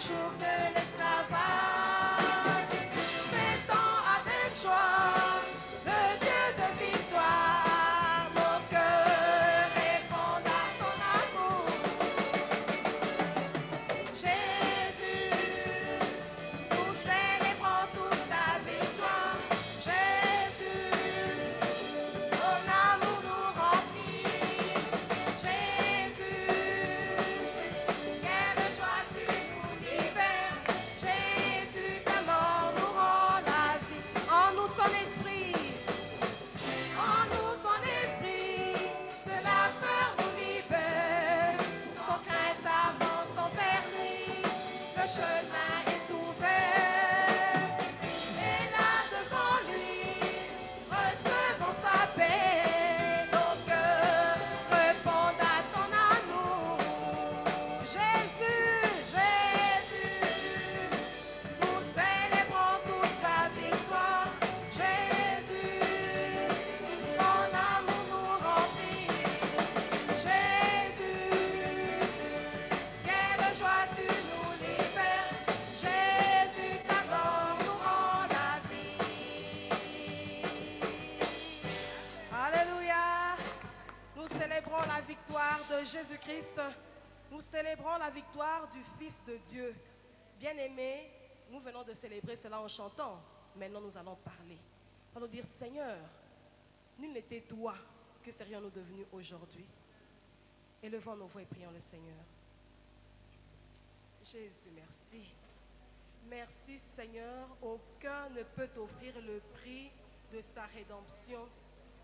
jour de l'esclavage. Fêtons avec joie le Dieu de victoire. Nos cœurs répondent à son amour. Jésus, nous célébrons tous ta victoire. Jésus, ton amour nous remplit. Jésus, quelle joie tu nous libères. Jésus, ta mort nous rend la vie. En nous son esprit, en nous son esprit, de la peur nous libère. Sans crainte avance son permis, le chemin est ouvert. Et là devant lui, recevons sa paix. Nos cœurs répondent à ton amour. Jésus, Jésus, nous célébrons tous ta victoire. Jésus, ton amour nous remplit. Jésus, quelle joie tu nous libères. Jésus, ta mort nous rend la vie. Alléluia. Nous célébrons la victoire de Jésus-Christ. Nous célébrons la victoire du Fils de Dieu. Bien-aimés, nous venons de célébrer cela en chantant. Maintenant, nous allons parler. Nous allons dire, Seigneur, nul n'était toi, que serions-nous devenus aujourd'hui? Élevons nos voix et prions le Seigneur. Jésus, merci. Merci Seigneur, aucun ne peut t'offrir le prix de sa rédemption.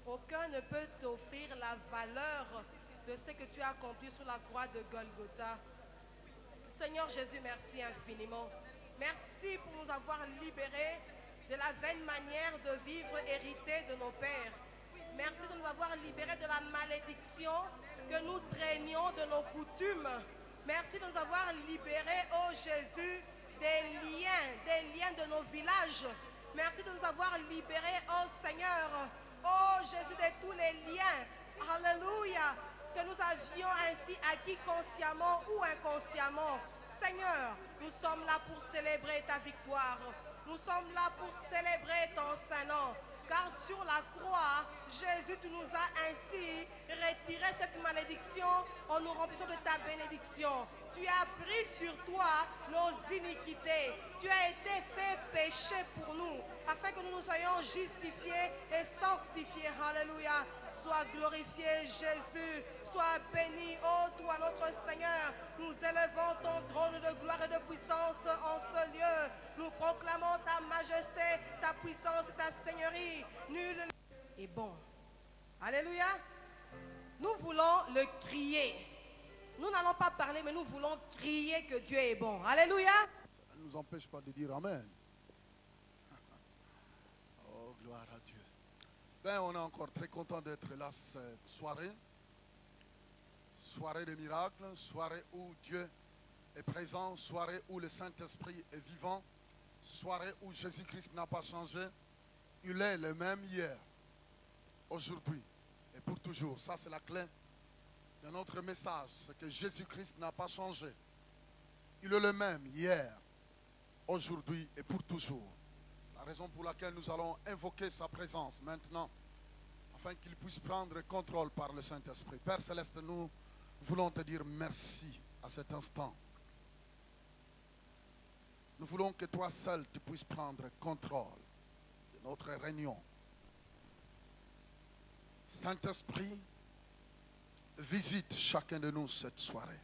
Aucun ne peut t'offrir la valeur de ce que tu as accompli sur la croix de Golgotha. Seigneur Jésus, merci infiniment. Merci pour nous avoir libérés de la vaine manière de vivre héritée de nos pères. Merci de nous avoir libérés de la malédiction que nous traînions de nos coutumes. Merci de nous avoir libérés, ô Jésus, des liens de nos villages. Merci de nous avoir libérés, ô Seigneur, ô Jésus, de tous les liens. Alléluia. Que nous avions ainsi acquis consciemment ou inconsciemment. Seigneur, nous sommes là pour célébrer ta victoire. Nous sommes là pour célébrer ton Saint-Nom. Car sur la croix, Jésus, tu nous as ainsi retiré cette malédiction en nous remplissant de ta bénédiction. Tu as pris sur toi nos iniquités. Tu as été fait péché pour nous, afin que nous nous soyons justifiés et sanctifiés. Alléluia. Sois glorifié, Jésus. Sois béni, ô toi, notre Seigneur. Nous élevons ton trône de gloire et de puissance en ce lieu. Nous proclamons ta majesté, ta puissance et ta seigneurie. Nul est bon. Alléluia. Nous voulons le crier. Nous n'allons pas parler, mais nous voulons crier que Dieu est bon. Alléluia. Ça ne nous empêche pas de dire Amen. Oh, gloire à Dieu. Ben, on est encore très content d'être là cette soirée. Soirée de miracles, soirée où Dieu est présent, soirée où le Saint-Esprit est vivant, soirée où Jésus-Christ n'a pas changé. Il est le même hier, aujourd'hui et pour toujours. Ça, c'est la clé de notre message, c'est que Jésus-Christ n'a pas changé. Il est le même hier, aujourd'hui et pour toujours. La raison pour laquelle nous allons invoquer sa présence maintenant, afin qu'il puisse prendre contrôle par le Saint-Esprit. Père Céleste, nous voulons te dire merci à cet instant. Nous voulons que toi seul tu puisses prendre contrôle de notre réunion. Saint-Esprit, visite chacun de nous cette soirée.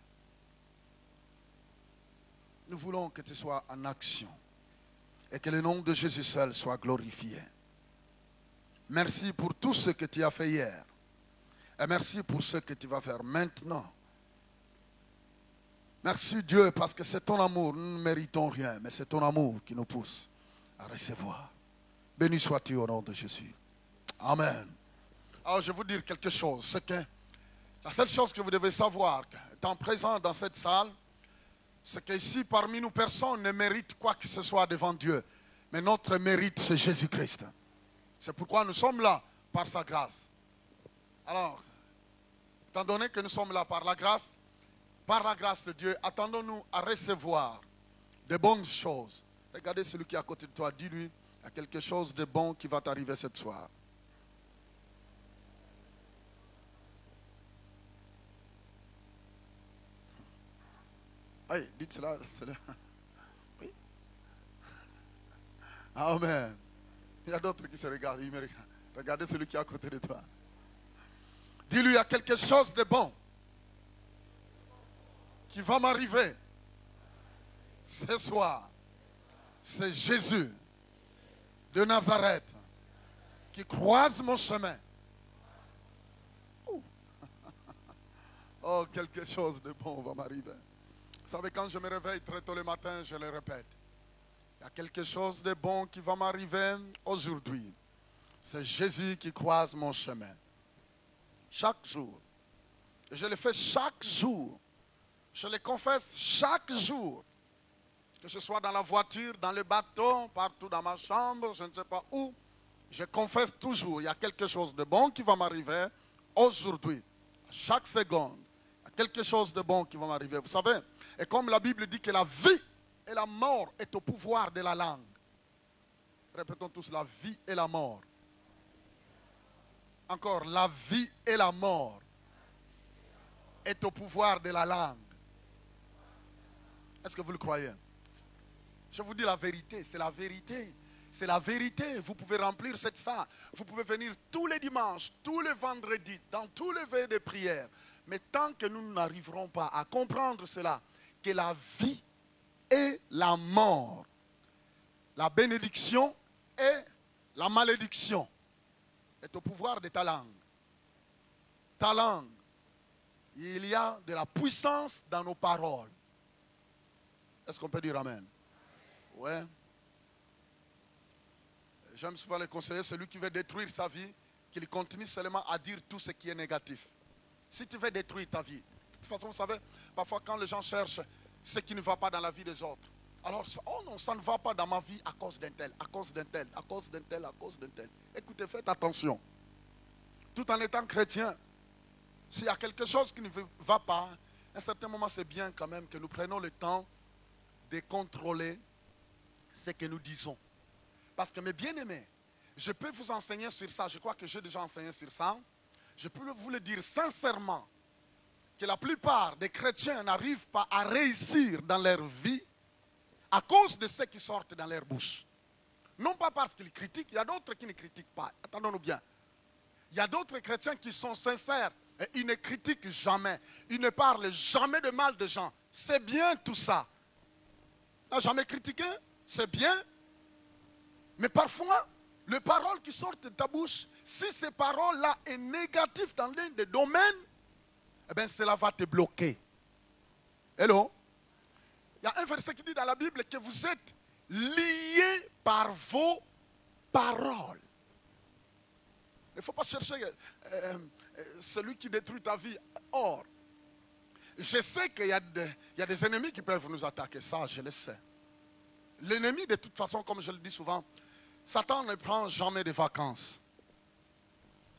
Nous voulons que tu sois en action et que le nom de Jésus seul soit glorifié. Merci pour tout ce que tu as fait hier. Et merci pour ce que tu vas faire maintenant. Merci Dieu parce que c'est ton amour. Nous ne méritons rien, mais c'est ton amour qui nous pousse à recevoir. Béni sois-tu au nom de Jésus. Amen. Alors je vais vous dire quelque chose. C'est que la seule chose que vous devez savoir, étant présent dans cette salle, c'est qu'ici parmi nous personne ne mérite quoi que ce soit devant Dieu. Mais notre mérite c'est Jésus-Christ. C'est pourquoi nous sommes là par sa grâce. Alors, étant donné que nous sommes là par la grâce de Dieu, attendons-nous à recevoir de bonnes choses. Regardez celui qui est à côté de toi. Dis-lui, il y a quelque chose de bon qui va t'arriver cette soir. Oui, dites cela. Oui. Amen. Il y a d'autres qui se regardent. Ils me regardent. Regardez celui qui est à côté de toi. Dis-lui, il y a quelque chose de bon qui va m'arriver ce soir. C'est Jésus de Nazareth qui croise mon chemin. Oh, quelque chose de bon va m'arriver. Vous savez, quand je me réveille très tôt le matin, je le répète. Il y a quelque chose de bon qui va m'arriver aujourd'hui. C'est Jésus qui croise mon chemin. Chaque jour. Et je le fais chaque jour. Je le confesse chaque jour. Que ce soit dans la voiture, dans le bateau, partout dans ma chambre, je ne sais pas où. Je confesse toujours, il y a quelque chose de bon qui va m'arriver aujourd'hui. Chaque seconde, il y a quelque chose de bon qui va m'arriver. Vous savez, et comme la Bible dit que la vie et la mort est au pouvoir de la langue. Répétons tous, la vie et la mort. Encore, la vie et la mort est au pouvoir de la langue. Est-ce que vous le croyez? Je vous dis la vérité, c'est la vérité. C'est la vérité. Vous pouvez remplir cette salle. Vous pouvez venir tous les dimanches, tous les vendredis, dans tous les veillées de prière. Mais tant que nous n'arriverons pas à comprendre cela, que la vie et la mort, la bénédiction et la malédiction est au pouvoir de ta langue. Ta langue, il y a de la puissance dans nos paroles. Est-ce qu'on peut dire amen? Ouais. J'aime souvent le conseiller, celui qui veut détruire sa vie, qu'il continue seulement à dire tout ce qui est négatif. Si tu veux détruire ta vie, de toute façon, vous savez, parfois quand les gens cherchent ce qui ne va pas dans la vie des autres, alors, oh non, ça ne va pas dans ma vie à cause d'un tel, à cause d'un tel, à cause d'un tel, à cause d'un tel. Écoutez, faites attention. Tout en étant chrétien, s'il y a quelque chose qui ne va pas, à un certain moment, c'est bien quand même que nous prenions le temps de contrôler ce que nous disons. Parce que mes bien-aimés, je peux vous enseigner sur ça. Je crois que j'ai déjà enseigné sur ça. Je peux vous le dire sincèrement que la plupart des chrétiens n'arrivent pas à réussir dans leur vie à cause de ce qui sortent dans leur bouche. Non pas parce qu'ils critiquent, il y a d'autres qui ne critiquent pas. Attendons-nous bien. Il y a d'autres chrétiens qui sont sincères et ils ne critiquent jamais. Ils ne parlent jamais de mal de gens. C'est bien tout ça. Tu n'as jamais critiqué? C'est bien. Mais parfois, les paroles qui sortent de ta bouche, si ces paroles-là sont négatives dans l'un des domaines, eh bien, cela va te bloquer. Hello? Il y a un verset qui dit dans la Bible que vous êtes liés par vos paroles. Il ne faut pas chercher celui qui détruit ta vie. Or, je sais qu'il y a des ennemis qui peuvent nous attaquer. Ça, je le sais. L'ennemi, de toute façon, comme je le dis souvent, Satan ne prend jamais de vacances.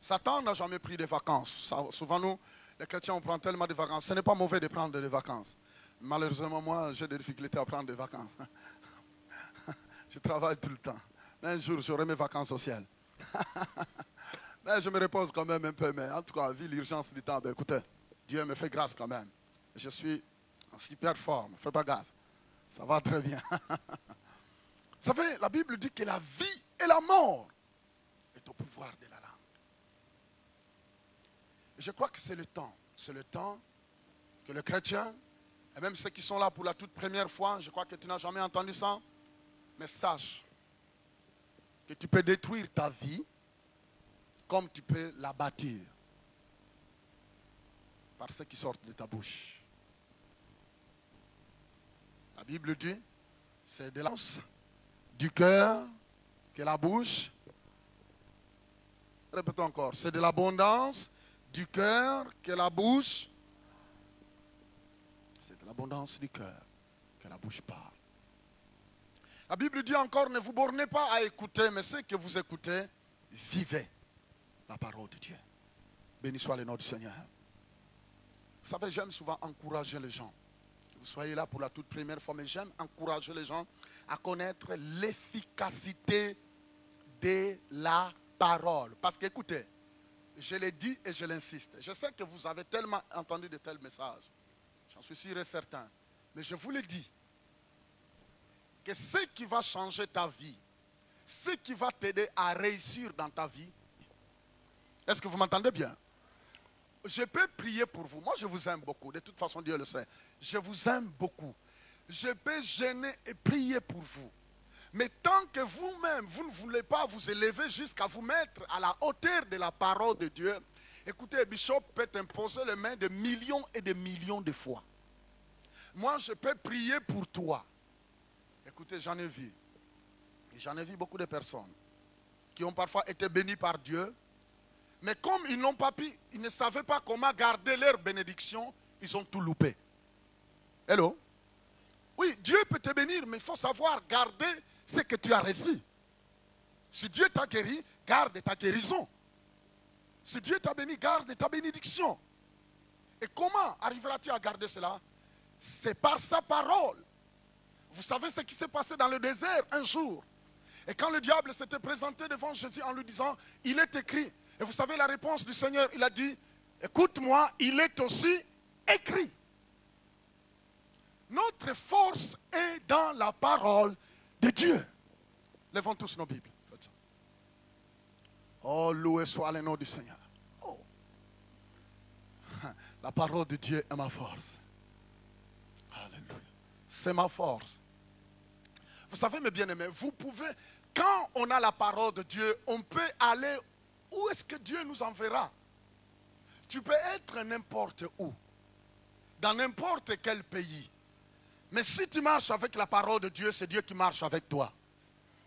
Satan n'a jamais pris de vacances. Souvent, nous, les chrétiens, on prend tellement de vacances. Ce n'est pas mauvais de prendre des vacances. Malheureusement, moi, j'ai des difficultés à prendre des vacances. Je travaille tout le temps. Mais un jour, j'aurai mes vacances au ciel. Mais je me repose quand même un peu. Mais en tout cas, vu l'urgence du temps, ben, écoutez, Dieu me fait grâce quand même. Je suis en super forme. Fais pas gaffe. Ça va très bien. Vous savez, la Bible dit que la vie et la mort est au pouvoir de la langue. Et je crois que c'est le temps. C'est le temps que le chrétien, et même ceux qui sont là pour la toute première fois, je crois que tu n'as jamais entendu ça, mais sache que tu peux détruire ta vie comme tu peux la bâtir par ce qui sort de ta bouche. La Bible dit, c'est de l'abondance du cœur que la bouche. Répétons encore, c'est de l'abondance du cœur que la bouche. C'est de l'abondance du cœur que la bouche parle. La Bible dit encore, ne vous bornez pas à écouter, mais ce que vous écoutez, vivez la parole de Dieu. Béni soit le nom du Seigneur. Vous savez, j'aime souvent encourager les gens. vous soyez là pour la toute première fois, mais j'aime encourager les gens à connaître l'efficacité de la parole. Parce qu'écoutez, je l'ai dit et je l'insiste. Je sais que vous avez tellement entendu de tels messages. J'en suis sûr et certain. Mais je vous le dis, que ce qui va changer ta vie, ce qui va t'aider à réussir dans ta vie, est-ce que vous m'entendez bien? Je peux prier pour vous. Moi, je vous aime beaucoup. De toute façon, Dieu le sait. Je vous aime beaucoup. Je peux jeûner et prier pour vous. Mais tant que vous-même, vous ne voulez pas vous élever jusqu'à vous mettre à la hauteur de la parole de Dieu, écoutez, Bishop peut imposer les mains de millions et de millions de fois. Moi, je peux prier pour toi. Écoutez, j'en ai vu. Et j'en ai vu beaucoup de personnes qui ont parfois été bénies par Dieu. Mais comme ils n'ont pas pu, ils ne savaient pas comment garder leur bénédiction, ils ont tout loupé. Hello? Oui, Dieu peut te bénir, mais il faut savoir garder ce que tu as reçu. Si Dieu t'a guéri, garde ta guérison. Si Dieu t'a béni, garde ta bénédiction. Et comment arriveras-tu à garder cela? C'est par sa parole. Vous savez ce qui s'est passé dans le désert un jour. Et quand le diable s'était présenté devant Jésus en lui disant, il est écrit. Et vous savez la réponse du Seigneur, il a dit, écoute-moi, il est aussi écrit. Notre force est dans la parole de Dieu. Levons tous nos Bibles. Oh, loué soit le nom du Seigneur. Oh. La parole de Dieu est ma force. Alléluia. C'est ma force. Vous savez, mes bien-aimés, vous pouvez, quand on a la parole de Dieu, on peut aller où est-ce que Dieu nous enverra. Tu peux être n'importe où, dans n'importe quel pays. Mais si tu marches avec la parole de Dieu, c'est Dieu qui marche avec toi.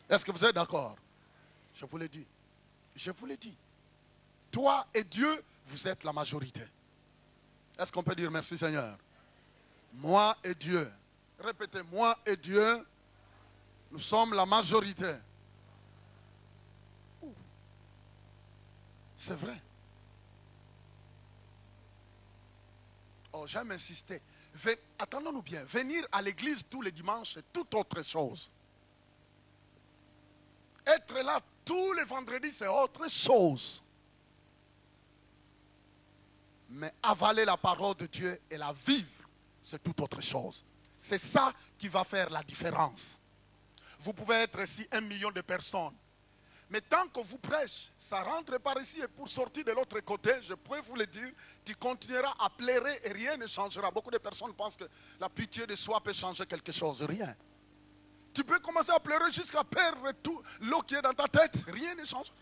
Est-ce que vous êtes d'accord? Je vous l'ai dit. Je vous l'ai dit. Toi et Dieu, vous êtes la majorité. Est-ce qu'on peut dire merci Seigneur? Moi et Dieu. Répétez, moi et Dieu, nous sommes la majorité. C'est vrai. Oh, j'aime insister. Attendons-nous bien. Venir à l'église tous les dimanches, c'est toute autre chose. Être là tous les vendredis, c'est autre chose. Mais avaler la parole de Dieu et la vivre, c'est toute autre chose. C'est ça qui va faire la différence. Vous pouvez être ici 1 million de personnes. Mais tant que vous prêchez, ça rentre par ici et pour sortir de l'autre côté, je peux vous le dire, tu continueras à pleurer et rien ne changera. Beaucoup de personnes pensent que la pitié de soi peut changer quelque chose. Rien. Tu peux commencer à pleurer jusqu'à perdre tout l'eau qui est dans ta tête. Rien ne change.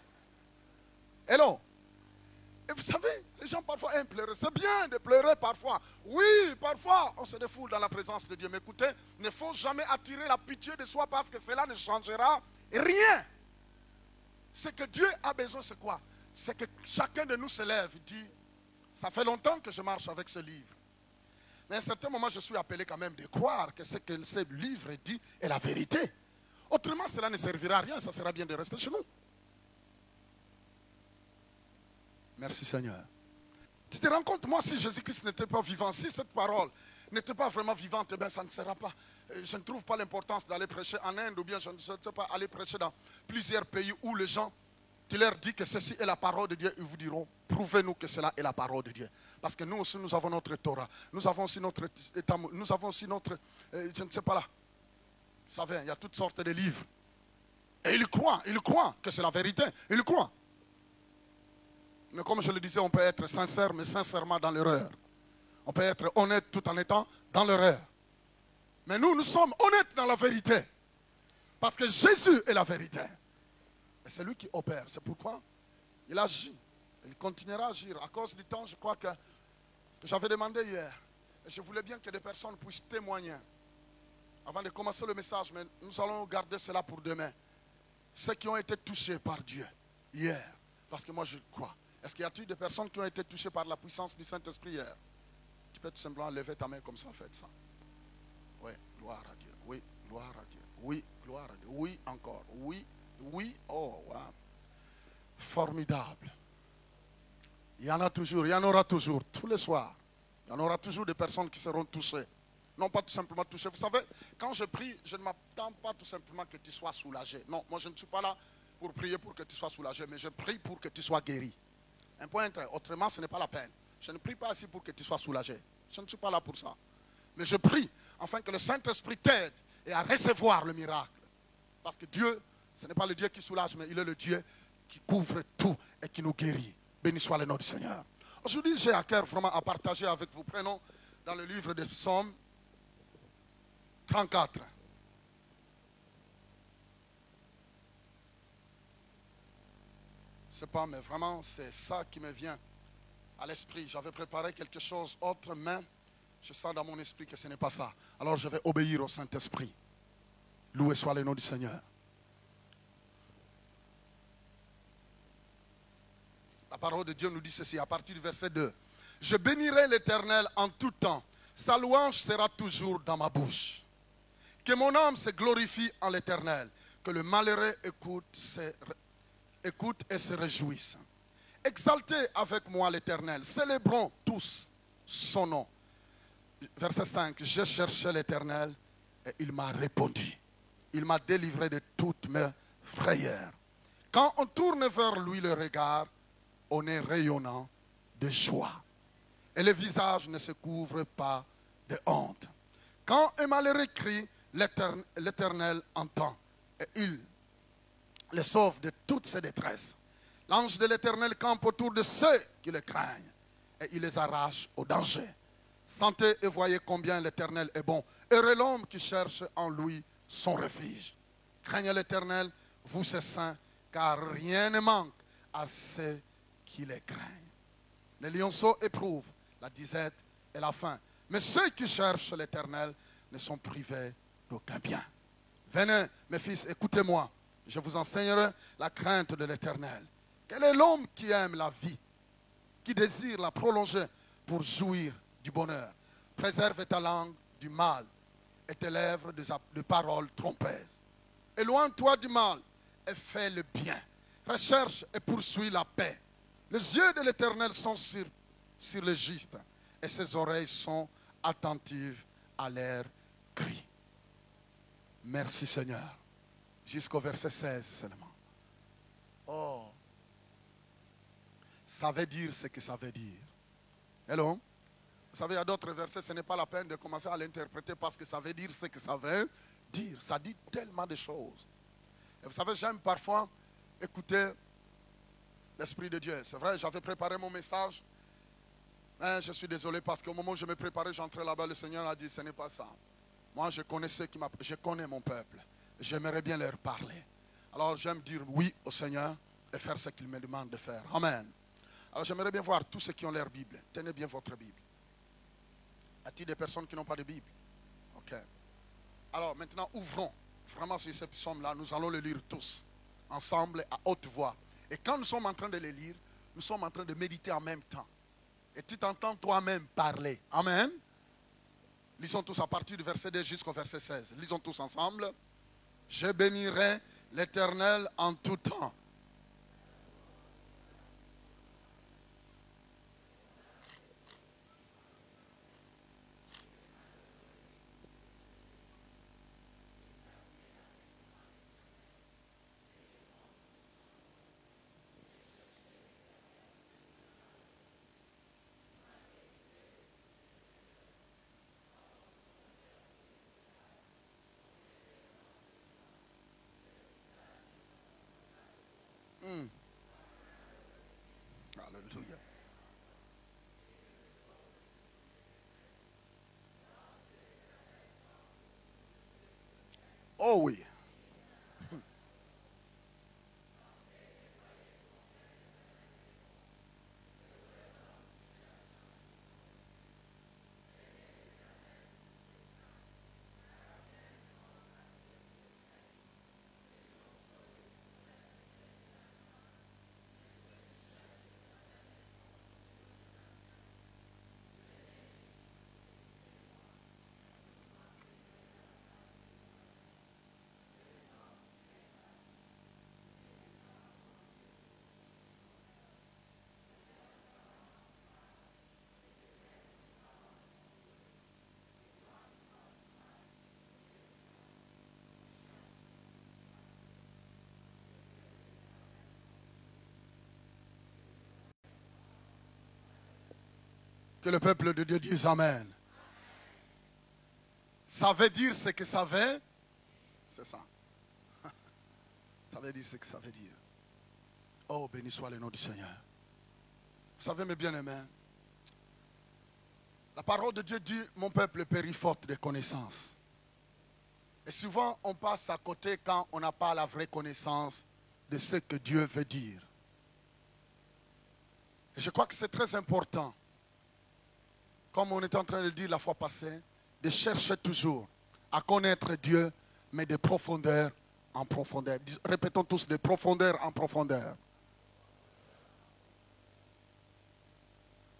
Hello. Et vous savez, les gens parfois aiment pleurer. C'est bien de pleurer parfois. Oui, parfois, on se défoule dans la présence de Dieu. Mais écoutez, il ne faut jamais attirer la pitié de soi parce que cela ne changera rien. Ce que Dieu a besoin, c'est quoi? C'est que chacun de nous se lève et dit, ça fait longtemps que je marche avec ce livre. Mais à un certain moment, je suis appelé quand même de croire que ce que ce livre dit est la vérité. Autrement, cela ne servira à rien, ça sera bien de rester chez nous. Merci Seigneur. Tu te rends compte, moi, si Jésus-Christ n'était pas vivant, si cette parole n'était pas vraiment vivante, eh bien, ça ne sera pas. Je ne trouve pas l'importance d'aller prêcher en Inde ou bien, je ne sais pas, aller prêcher dans plusieurs pays où les gens, tu leur dis que ceci est la parole de Dieu, ils vous diront, prouvez-nous que cela est la parole de Dieu. Parce que nous aussi, nous avons notre Torah, nous avons aussi notre état, nous avons aussi notre, je ne sais pas là. Vous savez, il y a toutes sortes de livres. Et ils croient que c'est la vérité, ils croient. Mais comme je le disais, on peut être sincère, mais sincèrement dans l'erreur. On peut être honnête tout en étant dans l'erreur. Mais nous sommes honnêtes dans la vérité. Parce que Jésus est la vérité. Et c'est lui qui opère. C'est pourquoi il agit. Il continuera à agir. À cause du temps, je crois que ce que j'avais demandé hier, et je voulais bien que des personnes puissent témoigner. Avant de commencer le message, mais nous allons garder cela pour demain. Ceux qui ont été touchés par Dieu hier. Parce que moi je crois. Est-ce qu'il y a-t-il des personnes qui ont été touchées par la puissance du Saint-Esprit hier? Tu peux tout simplement lever ta main comme ça, faites ça. Oui, gloire à Dieu. Oui, gloire à Dieu. Oui, gloire à Dieu. Oui, encore. Oui, oui, oh, wow. Formidable. Il y en a toujours, il y en aura toujours, tous les soirs. Il y en aura toujours des personnes qui seront touchées. Non pas tout simplement toucher. Vous savez, quand je prie, je ne m'attends pas tout simplement que tu sois soulagé. Non, moi je ne suis pas là pour prier pour que tu sois soulagé, mais je prie pour que tu sois guéri. Un point très. Autrement, ce n'est pas la peine. Je ne prie pas ainsi pour que tu sois soulagé. Je ne suis pas là pour ça. Mais je prie afin que le Saint-Esprit t'aide et à recevoir le miracle. Parce que Dieu, ce n'est pas le Dieu qui soulage, mais il est le Dieu qui couvre tout et qui nous guérit. Béni soit le nom du Seigneur. Aujourd'hui, j'ai à cœur vraiment à partager avec vous. Prenons dans le livre des Psaumes 34. Je ne sais pas, mais vraiment, c'est ça qui me vient à l'esprit. J'avais préparé quelque chose autre, mais je sens dans mon esprit que ce n'est pas ça. Alors je vais obéir au Saint-Esprit. Loué soit le nom du Seigneur. La parole de Dieu nous dit ceci à partir du verset 2. Je bénirai l'Éternel en tout temps. Sa louange sera toujours dans ma bouche. Que mon âme se glorifie en l'Éternel. Que le malheureux écoute et se réjouisse. Exaltez avec moi l'Éternel. Célébrons tous son nom. Verset 5. Je cherchais l'Éternel et il m'a répondu. Il m'a délivré de toutes mes frayeurs. Quand on tourne vers lui le regard, on est rayonnant de joie. Et le visage ne se couvre pas de honte. Quand un malheureux crie, l'Éternel entend. Et il les sauve de toutes ses détresses. L'ange de l'Éternel campe autour de ceux qui le craignent. Et il les arrache au danger. Sentez et voyez combien l'Éternel est bon. Heureux l'homme qui cherche en lui son refuge. Craignez l'Éternel, vous ses saints, car rien ne manque à ceux qui les craignent. Les lionceaux éprouvent la disette et la faim. Mais ceux qui cherchent l'Éternel ne sont privés d'aucun bien. Venez, mes fils, écoutez-moi. Je vous enseignerai la crainte de l'Éternel. Quel est l'homme qui aime la vie, qui désire la prolonger pour jouir du bonheur? Préserve ta langue du mal et tes lèvres de paroles trompeuses. Éloigne-toi du mal et fais le bien. Recherche et poursuis la paix. Les yeux de l'Éternel sont sur les justes et ses oreilles sont attentives à leurs cris. Merci Seigneur. Jusqu'au verset 16 seulement. Oh. Ça veut dire ce que ça veut dire. Hello? Vous savez, il y a d'autres versets, ce n'est pas la peine de commencer à l'interpréter parce que ça veut dire ce que ça veut dire. Ça dit tellement de choses. Et vous savez, j'aime parfois écouter l'Esprit de Dieu. C'est vrai, j'avais préparé mon message. Mais je suis désolé parce qu'au moment où je me préparais, j'entrais là-bas, le Seigneur a dit, ce n'est pas ça. Moi, je connais mon peuple. J'aimerais bien leur parler. Alors, j'aime dire oui au Seigneur et faire ce qu'il me demande de faire. Amen. Alors, j'aimerais bien voir tous ceux qui ont leur Bible. Tenez bien votre Bible. Y a-t-il des personnes qui n'ont pas de Bible? Ok. Alors, maintenant, ouvrons vraiment sur ces psaumes-là. Nous allons les lire tous, ensemble, à haute voix. Et quand nous sommes en train de les lire, nous sommes en train de méditer en même temps. Et tu t'entends toi-même parler. Amen. Lisons tous à partir du verset 2 jusqu'au verset 16. Lisons tous ensemble. Je bénirai l'Éternel en tout temps. Alléluia. Oh oui. Que le peuple de Dieu dise Amen. Ça veut dire ce que ça veut. C'est ça. Ça veut dire ce que ça veut dire. Oh, béni soit le nom du Seigneur. Vous savez, mes bien-aimés, la parole de Dieu dit, mon peuple périt faute de connaissance. Et souvent, on passe à côté quand on n'a pas la vraie connaissance de ce que Dieu veut dire. Et je crois que c'est très important, comme on était en train de le dire la fois passée, de chercher toujours à connaître Dieu, mais de profondeur en profondeur. Répétons tous, de profondeur en profondeur.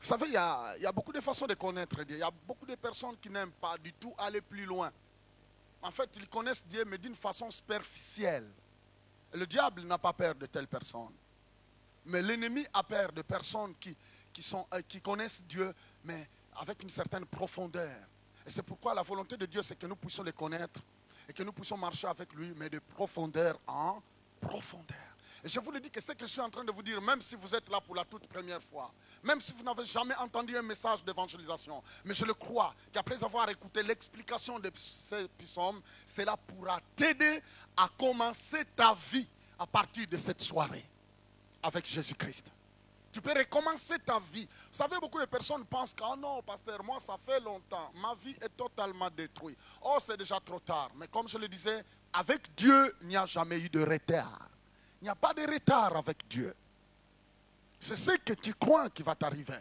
Vous savez, il y a beaucoup de façons de connaître Dieu. Il y a beaucoup de personnes qui n'aiment pas du tout aller plus loin. En fait, ils connaissent Dieu, mais d'une façon superficielle. Et le diable n'a pas peur de telles personnes. Mais l'ennemi a peur de personnes qui connaissent Dieu, mais avec une certaine profondeur. Et c'est pourquoi la volonté de Dieu, c'est que nous puissions le connaître et que nous puissions marcher avec lui, mais de profondeur en profondeur. Et je vous le dis que ce que je suis en train de vous dire, même si vous êtes là pour la toute première fois, même si vous n'avez jamais entendu un message d'évangélisation, mais je le crois qu'après avoir écouté l'explication de ces psaumes, cela pourra t'aider à commencer ta vie à partir de cette soirée avec Jésus-Christ. Tu peux recommencer ta vie. Vous savez, beaucoup de personnes pensent que, oh non, pasteur, moi ça fait longtemps, ma vie est totalement détruite. Oh, c'est déjà trop tard. Mais comme je le disais, avec Dieu, il n'y a jamais eu de retard. Il n'y a pas de retard avec Dieu. C'est ce que tu crois qui va t'arriver.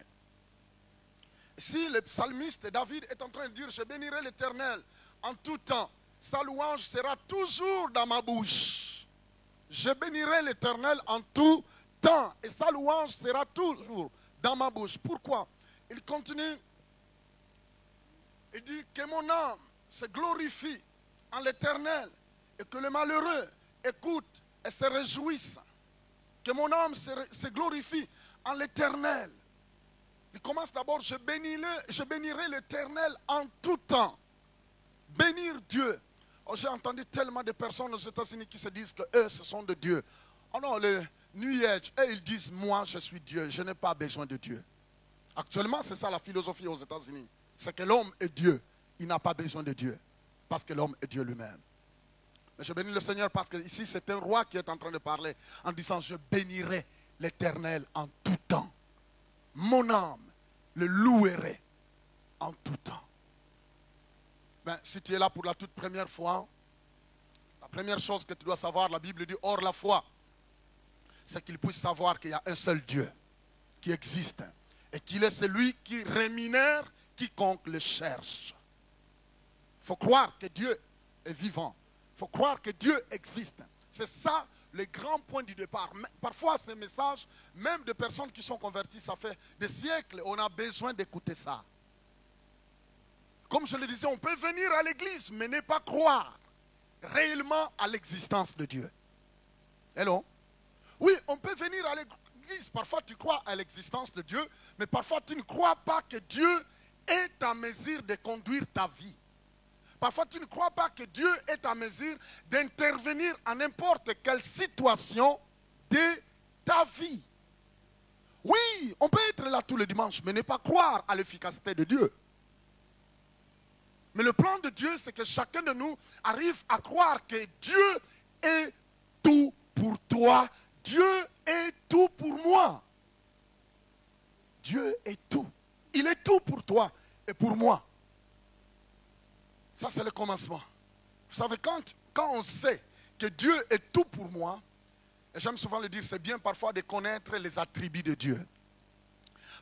Si le psalmiste David est en train de dire, je bénirai l'Éternel en tout temps, sa louange sera toujours dans ma bouche. Je bénirai l'Éternel en tout temps et sa louange sera toujours dans ma bouche. Pourquoi? Il continue, il dit que mon âme se glorifie en l'Éternel et que le malheureux écoute et se réjouissent. Que mon âme se glorifie en l'Éternel. Il commence d'abord, je bénirai l'Éternel en tout temps. Bénir Dieu. Oh, j'ai entendu tellement de personnes aux États-Unis qui se disent que eux, ce sont de Dieu. Oh non, les New Age, eux, ils disent, moi, je suis Dieu, je n'ai pas besoin de Dieu. Actuellement, c'est ça la philosophie aux États-Unis. C'est que l'homme est Dieu. Il n'a pas besoin de Dieu. Parce que l'homme est Dieu lui-même. Mais je bénis le Seigneur parce que ici c'est un roi qui est en train de parler en disant je bénirai l'Éternel en tout temps. Mon âme le louerai en tout temps. Ben, si tu es là pour la toute première fois, la première chose que tu dois savoir, la Bible dit hors la foi, c'est qu'il puisse savoir qu'il y a un seul Dieu qui existe et qu'il est celui qui rémunère quiconque le cherche. Il faut croire que Dieu est vivant. Il faut croire que Dieu existe. C'est ça le grand point du départ. Parfois, ces messages, même de personnes qui sont converties, ça fait des siècles, on a besoin d'écouter ça. Comme je le disais, on peut venir à l'église, mais ne pas croire réellement à l'existence de Dieu. Hello? Oui, on peut venir à l'église. Parfois, tu crois à l'existence de Dieu, mais parfois, tu ne crois pas que Dieu est en mesure de conduire ta vie. Parfois, tu ne crois pas que Dieu est en mesure d'intervenir en n'importe quelle situation de ta vie. Oui, on peut être là tous les dimanches, mais ne pas croire à l'efficacité de Dieu. Mais le plan de Dieu, c'est que chacun de nous arrive à croire que Dieu est tout pour toi. Dieu est tout pour moi. Dieu est tout. Il est tout pour toi et pour moi. Ça, c'est le commencement. Vous savez, quand on sait que Dieu est tout pour moi, et j'aime souvent le dire, c'est bien parfois de connaître les attributs de Dieu.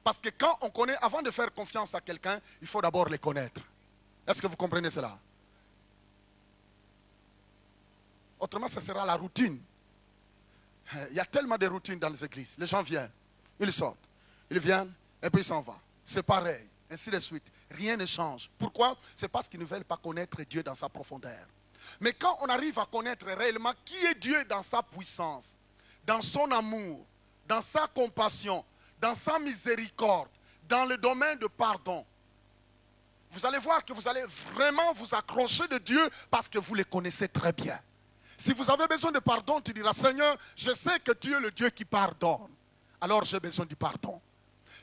Parce que quand on connaît, avant de faire confiance à quelqu'un, il faut d'abord les connaître. Est-ce que vous comprenez cela? Autrement, ce sera la routine. Il y a tellement de routines dans les églises. Les gens viennent, ils sortent, ils viennent et puis ils s'en vont. C'est pareil, ainsi de suite. Rien ne change. Pourquoi? C'est parce qu'ils ne veulent pas connaître Dieu dans sa profondeur. Mais quand on arrive à connaître réellement qui est Dieu dans sa puissance, dans son amour, dans sa compassion, dans sa miséricorde, dans le domaine de pardon, vous allez voir que vous allez vraiment vous accrocher de Dieu parce que vous le connaissez très bien. Si vous avez besoin de pardon, tu diras, Seigneur, je sais que tu es le Dieu qui pardonne. Alors j'ai besoin du pardon.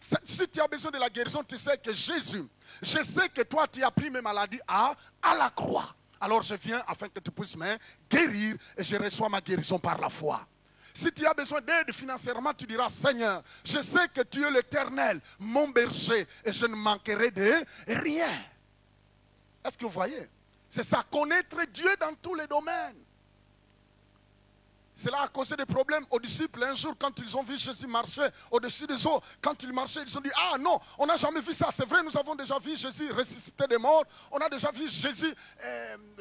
Si tu as besoin de la guérison, tu sais que Jésus, je sais que toi, tu as pris mes maladies à la croix. Alors je viens afin que tu puisses me guérir et je reçois ma guérison par la foi. Si tu as besoin d'aide financièrement, tu diras, Seigneur, je sais que tu es l'Éternel, mon berger, et je ne manquerai de rien. Est-ce que vous voyez? C'est ça, connaître Dieu dans tous les domaines. Cela a causé des problèmes aux disciples. Un jour, quand ils ont vu Jésus marcher au-dessus des eaux, quand il marchait, ils ont dit, ah non, on n'a jamais vu ça. C'est vrai, nous avons déjà vu Jésus ressusciter des morts. On a déjà vu Jésus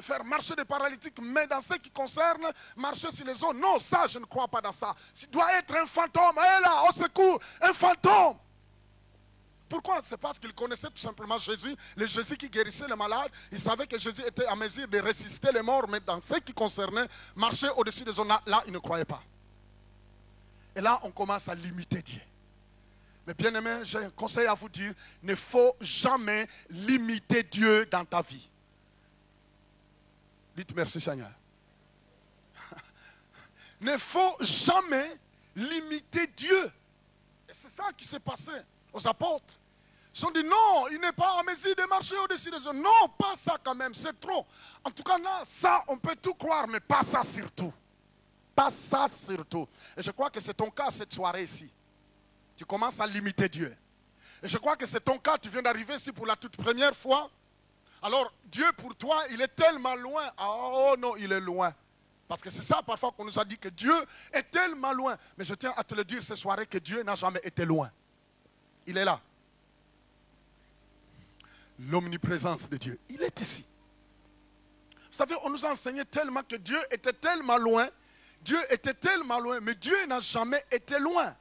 faire marcher des paralytiques. Mais dans ce qui concerne marcher sur les eaux, non, ça, je ne crois pas dans ça. Ça doit être un fantôme. Hé là, au secours, un fantôme. Pourquoi? C'est parce qu'ils connaissaient tout simplement Jésus, le Jésus qui guérissait les malades. Ils savaient que Jésus était en mesure de ressusciter les morts, mais dans ce qui concernait marcher au-dessus des eaux, là, ils ne croyaient pas. Et là, on commence à limiter Dieu. Mais bien aimé, j'ai un conseil à vous dire, ne faut jamais limiter Dieu dans ta vie. Dites merci Seigneur. Ne faut jamais limiter Dieu. Et c'est ça qui s'est passé aux apôtres. Ils ont dit non, il n'est pas en mesure de marcher au-dessus des eaux. Non, pas ça quand même, c'est trop. En tout cas, là, ça, on peut tout croire, mais pas ça surtout. Pas ça surtout. Et je crois que c'est ton cas cette soirée ici. Tu commences à limiter Dieu. Et je crois que c'est ton cas, tu viens d'arriver ici pour la toute première fois. Alors, Dieu pour toi, il est tellement loin. Oh non, il est loin. Parce que c'est ça parfois qu'on nous a dit que Dieu est tellement loin. Mais je tiens à te le dire ce soir que Dieu n'a jamais été loin. Il est là. L'omniprésence de Dieu, il est ici. Vous savez, on nous a enseigné tellement que Dieu était tellement loin. Dieu était tellement loin, mais Dieu n'a jamais été loin.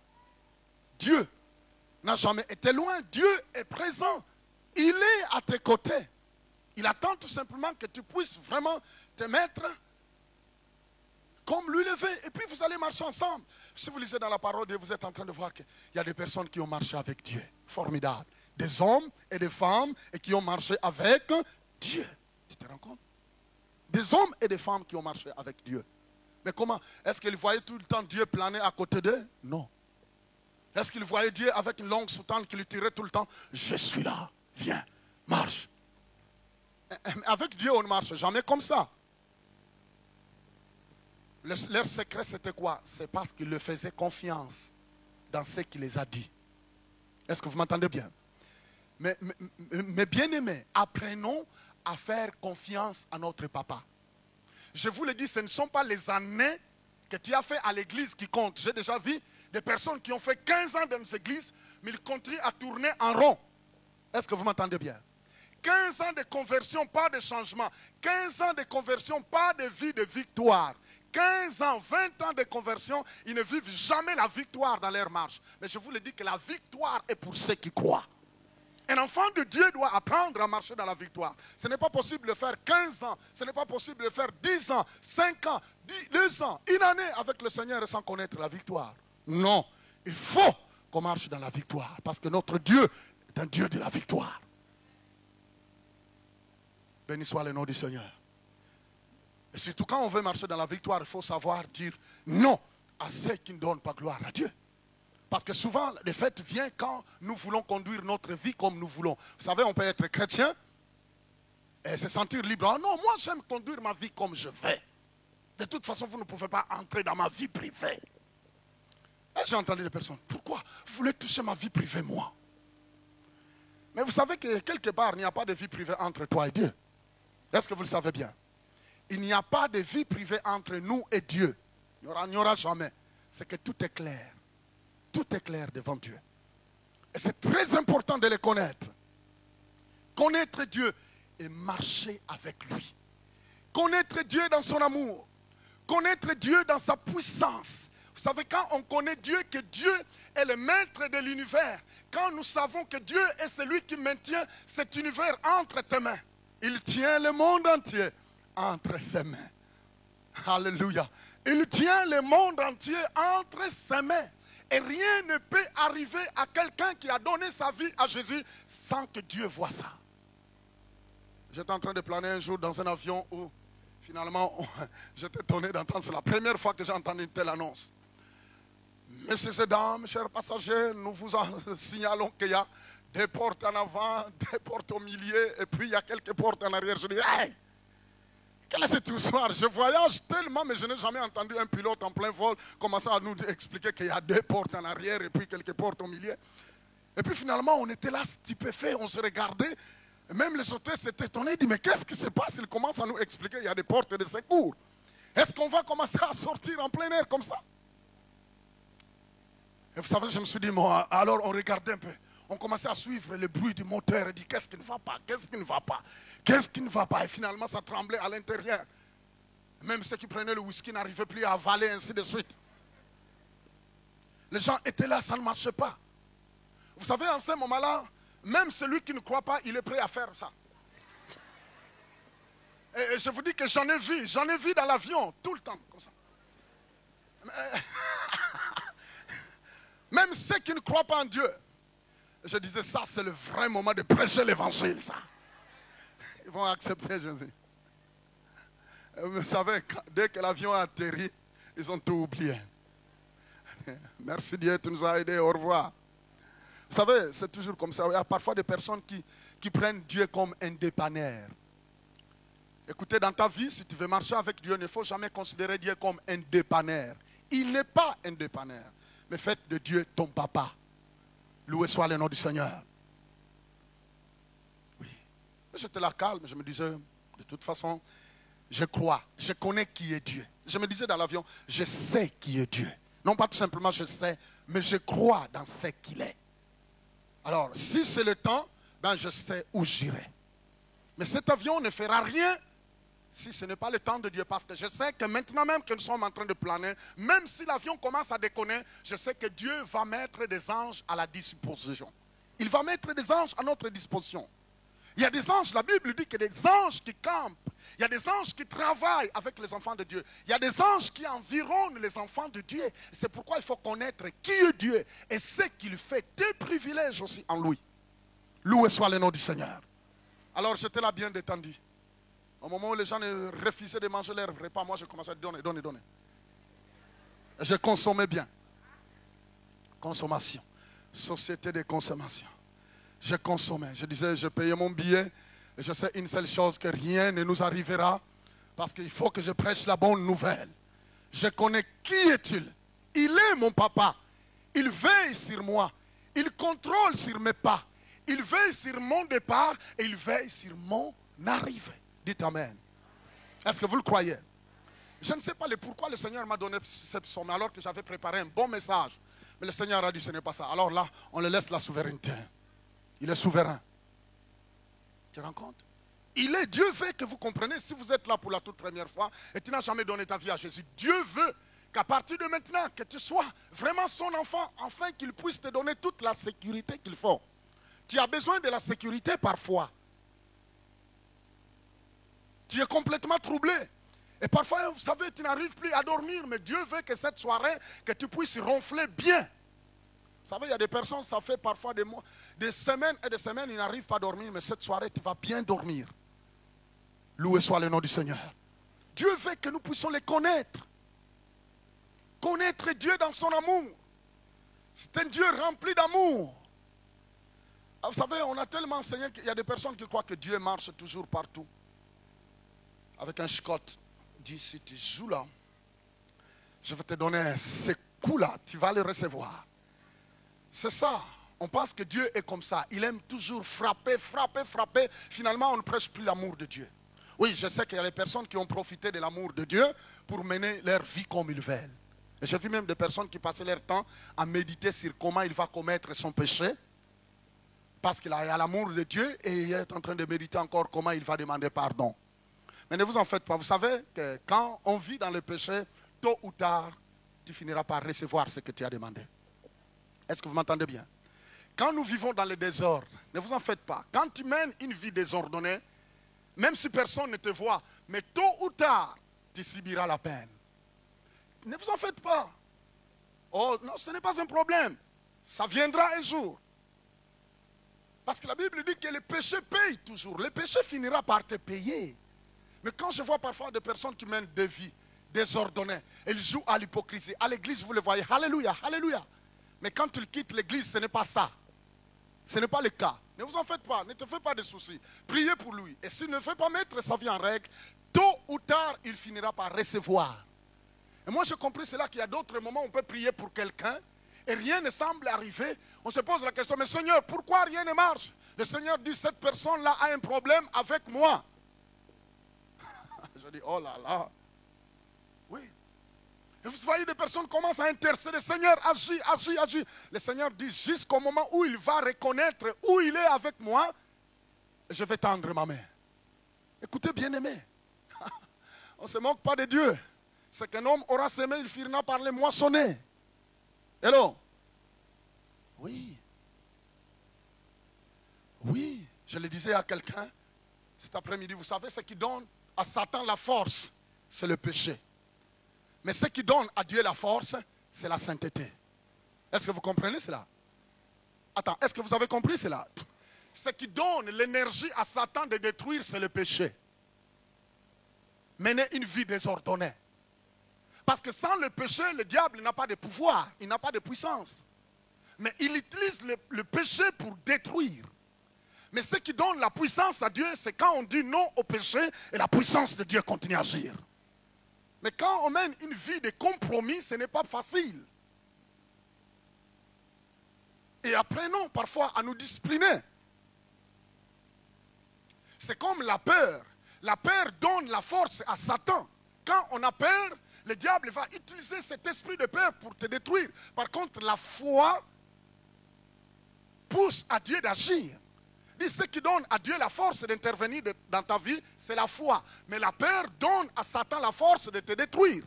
Dieu n'a jamais été loin. Dieu est présent. Il est à tes côtés. Il attend tout simplement que tu puisses vraiment te mettre comme lui le veut. Et puis vous allez marcher ensemble. Si vous lisez dans la parole de Dieu, vous êtes en train de voir qu'il y a des personnes qui ont marché avec Dieu. Formidable. Des hommes et des femmes et qui ont marché avec Dieu. Tu te rends compte? Des hommes et des femmes qui ont marché avec Dieu. Mais comment? Est-ce qu'ils voyaient tout le temps Dieu planer à côté d'eux? Non. Est-ce qu'ils voyaient Dieu avec une longue soutane qui lui tirait tout le temps? Je suis là, viens, marche. Avec Dieu, on ne marche jamais comme ça. Leur secret, c'était quoi? C'est parce qu'ils leur faisaient confiance dans ce qu'il les a dit. Est-ce que vous m'entendez bien? Mais bien aimés, apprenons à faire confiance à notre papa. Je vous le dis, ce ne sont pas les années que tu as fait à l'église qui comptent. J'ai déjà vu des personnes qui ont fait 15 ans dans les églises, mais ils continuent à tourner en rond. Est-ce que vous m'entendez bien? 15 ans de conversion, pas de changement. 15 ans de conversion, pas de vie de victoire. 15 ans, 20 ans de conversion, ils ne vivent jamais la victoire dans leur marche. Mais je vous le dis que la victoire est pour ceux qui croient. Un enfant de Dieu doit apprendre à marcher dans la victoire. Ce n'est pas possible de faire 15 ans, ce n'est pas possible de faire 10 ans, 5 ans, 2 ans, une année avec le Seigneur sans connaître la victoire. Non, il faut qu'on marche dans la victoire parce que notre Dieu est un Dieu de la victoire. Béni soit le nom du Seigneur. Et surtout quand on veut marcher dans la victoire, il faut savoir dire non à ceux qui ne donnent pas gloire à Dieu. Parce que souvent, le fait vient quand nous voulons conduire notre vie comme nous voulons. Vous savez, on peut être chrétien et se sentir libre. Ah non, moi j'aime conduire ma vie comme je veux. De toute façon, vous ne pouvez pas entrer dans ma vie privée. Et j'ai entendu des personnes, pourquoi vous voulez toucher ma vie privée, moi? Mais vous savez que quelque part, il n'y a pas de vie privée entre toi et Dieu. Est-ce que vous le savez bien? Il n'y a pas de vie privée entre nous et Dieu. Il n'y aura jamais. C'est que tout est clair. Tout est clair devant Dieu. Et c'est très important de le connaître. Connaître Dieu et marcher avec lui. Connaître Dieu dans son amour. Connaître Dieu dans sa puissance. Vous savez, quand on connaît Dieu, que Dieu est le maître de l'univers, quand nous savons que Dieu est celui qui maintient cet univers entre tes mains, il tient le monde entier entre ses mains. Alléluia. Il tient le monde entier entre ses mains. Et rien ne peut arriver à quelqu'un qui a donné sa vie à Jésus sans que Dieu voie ça. J'étais en train de planer un jour dans un avion où finalement j'étais étonné d'entendre. C'est la première fois que j'ai entendu une telle annonce. Messieurs et dames, chers passagers, nous vous en signalons qu'il y a des portes en avant, des portes au milieu, et puis il y a quelques portes en arrière. Je dis, hey, quelle est cette histoire? Je voyage tellement, mais je n'ai jamais entendu un pilote en plein vol commencer à nous expliquer qu'il y a des portes en arrière et puis quelques portes au milieu. Et puis finalement, on était là stupéfaits, on se regardait. Même les hôtesses s'étaient étonnés, ils disent, mais qu'est-ce qui se passe? Ils commencent à nous expliquer qu'il y a des portes de secours. Est-ce qu'on va commencer à sortir en plein air comme ça? Et vous savez, je me suis dit, moi, alors on regardait un peu. On commençait à suivre le bruit du moteur et dit, qu'est-ce qui ne va pas? Qu'est-ce qui ne va pas? Qu'est-ce qui ne va pas? Et finalement, ça tremblait à l'intérieur. Même ceux qui prenaient le whisky n'arrivaient plus à avaler, ainsi de suite. Les gens étaient là, ça ne marchait pas. Vous savez, en ce moment-là, même celui qui ne croit pas, il est prêt à faire ça. Et je vous dis que j'en ai vu dans l'avion, tout le temps, comme ça. Même ceux qui ne croient pas en Dieu. Je disais, ça c'est le vrai moment de prêcher l'évangile, ça. Ils vont accepter Jésus. Vous savez, dès que l'avion a atterri, ils ont tout oublié. Merci Dieu, tu nous as aidés, au revoir. Vous savez, c'est toujours comme ça. Il y a parfois des personnes qui prennent Dieu comme un dépanneur. Écoutez, dans ta vie, si tu veux marcher avec Dieu, il ne faut jamais considérer Dieu comme un dépanneur. Il n'est pas un dépanneur. Mais faites de Dieu ton papa. Loué soit le nom du Seigneur. Oui. J'étais là calme, je me disais, de toute façon, je crois, je connais qui est Dieu. Je me disais dans l'avion, je sais qui est Dieu. Non pas tout simplement je sais, mais je crois dans ce qu'il est. Alors, si c'est le temps, ben je sais où j'irai. Mais cet avion ne fera rien si ce n'est pas le temps de Dieu. Parce que je sais que maintenant même que nous sommes en train de planer, même si l'avion commence à déconner, je sais que Dieu va mettre des anges à la disposition. Il va mettre des anges à notre disposition. Il y a des anges, la Bible dit qu'il y a des anges qui campent. Il y a des anges qui travaillent avec les enfants de Dieu. Il y a des anges qui environnent les enfants de Dieu. C'est pourquoi il faut connaître qui est Dieu et ce qu'il fait. Des privilèges aussi en lui. Loué soit le nom du Seigneur. Alors j'étais là bien détendu. Au moment où les gens refusaient de manger leur repas, moi je commençais à donner. Et je consommais bien. Consommation. Société de consommation. Je consommais. Je disais, je payais mon billet. Et je sais une seule chose, que rien ne nous arrivera. Parce qu'il faut que je prêche la bonne nouvelle. Je connais qui est-il. Il est mon papa. Il veille sur moi. Il contrôle sur mes pas. Il veille sur mon départ et il veille sur mon arrivée. Dites Amen. Est-ce que vous le croyez? Je ne sais pas pourquoi le Seigneur m'a donné ce psaume alors que j'avais préparé un bon message. Mais le Seigneur a dit ce n'est pas ça. Alors là, on le laisse la souveraineté. Il est souverain. Tu te rends compte? Il est, Dieu veut que vous compreniez, si vous êtes là pour la toute première fois et tu n'as jamais donné ta vie à Jésus, Dieu veut qu'à partir de maintenant, que tu sois vraiment son enfant, afin qu'il puisse te donner toute la sécurité qu'il faut. Tu as besoin de la sécurité parfois. Tu es complètement troublé. Et parfois, vous savez, tu n'arrives plus à dormir, mais Dieu veut que cette soirée, que tu puisses ronfler bien. Vous savez, il y a des personnes, ça fait parfois des mois, des semaines et des semaines, ils n'arrivent pas à dormir, mais cette soirée, tu vas bien dormir. Loué soit le nom du Seigneur. Dieu veut que nous puissions les connaître. Connaître Dieu dans son amour. C'est un Dieu rempli d'amour. Vous savez, on a tellement enseigné qu'il y a des personnes qui croient que Dieu marche toujours partout. Avec un chicotte. Dit, si tu joues là, je vais te donner ce coup-là, tu vas le recevoir. C'est ça. On pense que Dieu est comme ça. Il aime toujours frapper, frapper, frapper. Finalement, on ne prêche plus l'amour de Dieu. Oui, je sais qu'il y a des personnes qui ont profité de l'amour de Dieu pour mener leur vie comme ils veulent. Et j'ai vu même des personnes qui passaient leur temps à méditer sur comment il va commettre son péché. Parce qu'il a l'amour de Dieu et il est en train de méditer encore comment il va demander pardon. Mais ne vous en faites pas. Vous savez que quand on vit dans le péché, tôt ou tard, tu finiras par recevoir ce que tu as demandé. Est-ce que vous m'entendez bien? Quand nous vivons dans le désordre, ne vous en faites pas. Quand tu mènes une vie désordonnée, même si personne ne te voit, mais tôt ou tard, tu subiras la peine. Ne vous en faites pas. Oh non, ce n'est pas un problème. Ça viendra un jour. Parce que la Bible dit que le péché paye toujours. Le péché finira par te payer. Mais quand je vois parfois des personnes qui mènent des vies désordonné. Il joue à l'hypocrisie. À l'église, vous le voyez. Alléluia, alléluia. Mais quand il quitte l'église, ce n'est pas ça. Ce n'est pas le cas. Ne vous en faites pas. Ne te fais pas de soucis. Priez pour lui. Et s'il ne fait pas mettre sa vie en règle, tôt ou tard, il finira par recevoir. Et moi, j'ai compris cela qu'il y a d'autres moments où on peut prier pour quelqu'un et rien ne semble arriver. On se pose la question, mais Seigneur, pourquoi rien ne marche? Le Seigneur dit, cette personne-là a un problème avec moi. Je dis, oh là là. Oui. Et vous voyez, des personnes commencent à intercéder. Seigneur, agis, agis, agis. Le Seigneur dit, jusqu'au moment où il va reconnaître où il est avec moi, je vais tendre ma main. Écoutez, bien-aimés, on ne se moque pas de Dieu. C'est qu'un homme aura semé, il finira par les moissonner. Hello? Oui. Oui. Je le disais à quelqu'un cet après-midi, vous savez, ce qui donne à Satan la force, c'est le péché. Mais ce qui donne à Dieu la force, c'est la sainteté. Est-ce que vous comprenez cela? Attends, est-ce que vous avez compris cela? Ce qui donne l'énergie à Satan de détruire, c'est le péché. Mener une vie désordonnée. Parce que sans le péché, le diable n'a pas de pouvoir, il n'a pas de puissance. Mais il utilise le péché pour détruire. Mais ce qui donne la puissance à Dieu, c'est quand on dit non au péché et la puissance de Dieu continue à agir. Mais quand on mène une vie de compromis, ce n'est pas facile. Et apprenons parfois à nous discipliner. C'est comme la peur. La peur donne la force à Satan. Quand on a peur, le diable va utiliser cet esprit de peur pour te détruire. Par contre, la foi pousse à Dieu d'agir. Ce qui donne à Dieu la force d'intervenir dans ta vie, c'est la foi. Mais la peur donne à Satan la force de te détruire.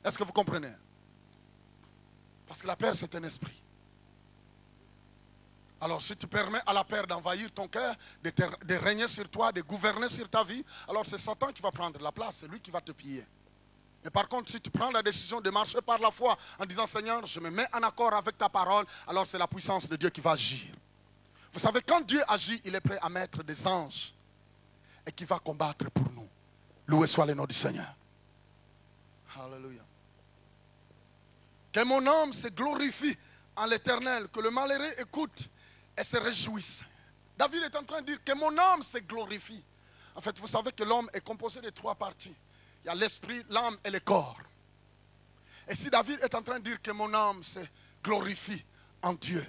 Est-ce que vous comprenez? Parce que la peur, c'est un esprit. Alors, si tu permets à la peur d'envahir ton cœur, de régner sur toi, de gouverner sur ta vie, alors c'est Satan qui va prendre la place, c'est lui qui va te piller. Mais par contre, si tu prends la décision de marcher par la foi en disant, Seigneur, je me mets en accord avec ta parole, alors c'est la puissance de Dieu qui va agir. Vous savez, quand Dieu agit, il est prêt à mettre des anges et qui va combattre pour nous. Loué soit le nom du Seigneur. Alléluia. Que mon âme se glorifie en l'Éternel, que le malheureux écoute et se réjouisse. David est en train de dire que mon âme se glorifie. En fait, vous savez que l'homme est composé de 3 parties. Il y a l'esprit, l'âme et le corps. Et si David est en train de dire que mon âme se glorifie en Dieu,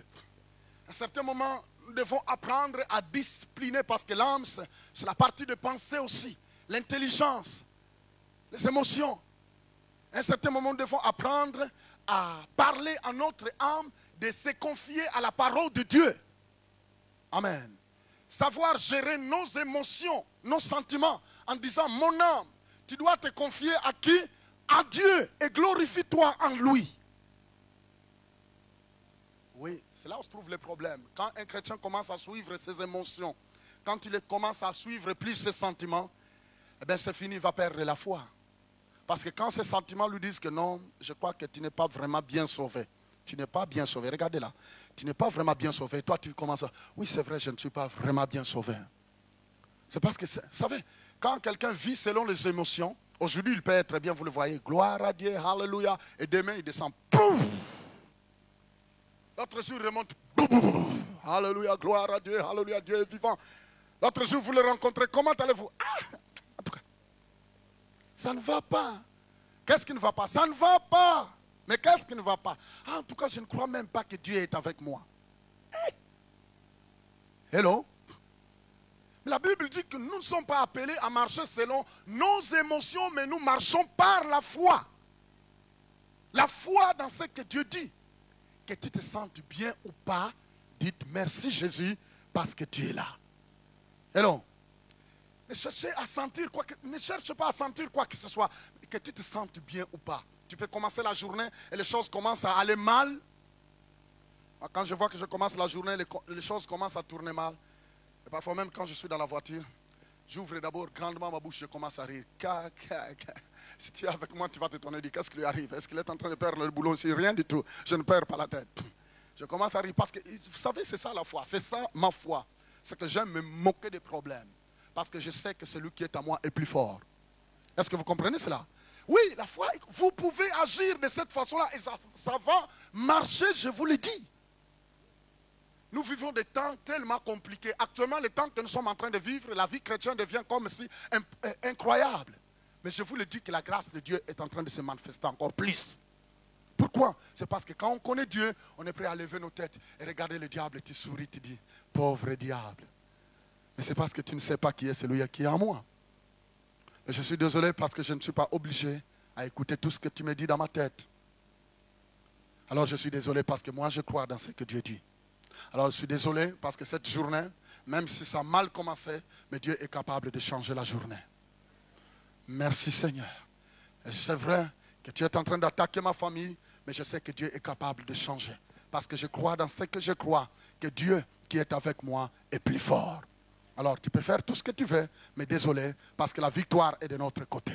à un certain moment, nous devons apprendre à discipliner parce que l'âme, c'est la partie de pensée aussi, l'intelligence, les émotions. À un certain moment, nous devons apprendre à parler à notre âme de se confier à la parole de Dieu. Amen. Savoir gérer nos émotions, nos sentiments, en disant, mon âme, tu dois te confier à qui? À Dieu, et glorifie-toi en lui. Oui, c'est là où se trouve le problème. Quand un chrétien commence à suivre ses émotions, quand il commence à suivre plus ses sentiments, eh bien c'est fini, il va perdre la foi. Parce que quand ses sentiments lui disent que non, je crois que tu n'es pas vraiment bien sauvé. Tu n'es pas bien sauvé. Regardez là. Tu n'es pas vraiment bien sauvé. Toi, tu commences à... Oui, c'est vrai, je ne suis pas vraiment bien sauvé. C'est parce que, vous savez, quand quelqu'un vit selon les émotions, aujourd'hui, il peut être bien, vous le voyez, gloire à Dieu, alléluia, et demain, il descend, pouf. L'autre jour, il remonte, pouf. Alléluia, gloire à Dieu, alléluia, Dieu est vivant. L'autre jour, vous le rencontrez, comment allez-vous? En tout cas, ça ne va pas. Qu'est-ce qui ne va pas? Ça ne va pas. Mais qu'est-ce qui ne va pas? En tout cas, je ne crois même pas que Dieu est avec moi. Hello? La Bible dit que nous ne sommes pas appelés à marcher selon nos émotions, mais nous marchons par la foi. La foi dans ce que Dieu dit. Que tu te sentes bien ou pas, dites merci Jésus parce que tu es là. Hello? Ne cherche pas à sentir quoi que ce soit, que tu te sentes bien ou pas. Tu peux commencer la journée et les choses commencent à aller mal. Quand je vois que je commence la journée, les choses commencent à tourner mal. Et parfois même quand je suis dans la voiture, j'ouvre d'abord grandement ma bouche, je commence à rire. Si tu es avec moi, tu vas t'étonner, dis qu'est-ce qui lui arrive? Est-ce qu'il est en train de perdre le boulot aussi? Rien du tout, je ne perds pas la tête. Je commence à rire parce que, vous savez, c'est ça la foi, c'est ça ma foi. C'est que j'aime me moquer des problèmes. Parce que je sais que celui qui est à moi est plus fort. Est-ce que vous comprenez cela? Oui, la foi, vous pouvez agir de cette façon-là et ça va marcher, je vous le dis. Nous vivons des temps tellement compliqués. Actuellement, les temps que nous sommes en train de vivre, la vie chrétienne devient comme si incroyable. Mais je vous le dis que la grâce de Dieu est en train de se manifester encore plus. Pourquoi? C'est parce que quand on connaît Dieu, on est prêt à lever nos têtes et regarder le diable et tu souris, tu dis, pauvre diable. Mais c'est parce que tu ne sais pas qui est celui qui est en moi. Et je suis désolé parce que je ne suis pas obligé à écouter tout ce que tu me dis dans ma tête. Alors je suis désolé parce que moi je crois dans ce que Dieu dit. Alors je suis désolé parce que cette journée, même si ça a mal commencé, mais Dieu est capable de changer la journée. Merci Seigneur. Et c'est vrai que tu es en train d'attaquer ma famille, mais je sais que Dieu est capable de changer. Parce que je crois dans ce que je crois, que Dieu qui est avec moi est plus fort. Alors tu peux faire tout ce que tu veux, mais désolé, parce que la victoire est de notre côté.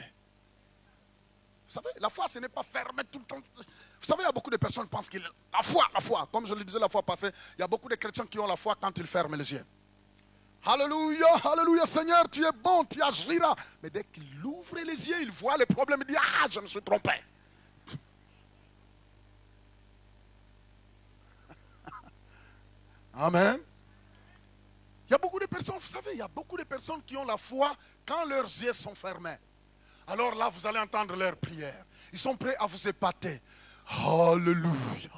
Vous savez, la foi, ce n'est pas fermé tout le temps. Vous savez, il y a beaucoup de personnes qui pensent que la foi, comme je le disais la fois passée, il y a beaucoup de chrétiens qui ont la foi quand ils ferment les yeux. Alléluia, alléluia, Seigneur, tu es bon, tu agiras. Mais dès qu'il ouvre les yeux, il voit les problèmes, il dit, ah, je me suis trompé. Amen. Il y a beaucoup de personnes, vous savez, il y a beaucoup de personnes qui ont la foi quand leurs yeux sont fermés. Alors là, vous allez entendre leurs prières. Ils sont prêts à vous épater. Alléluia.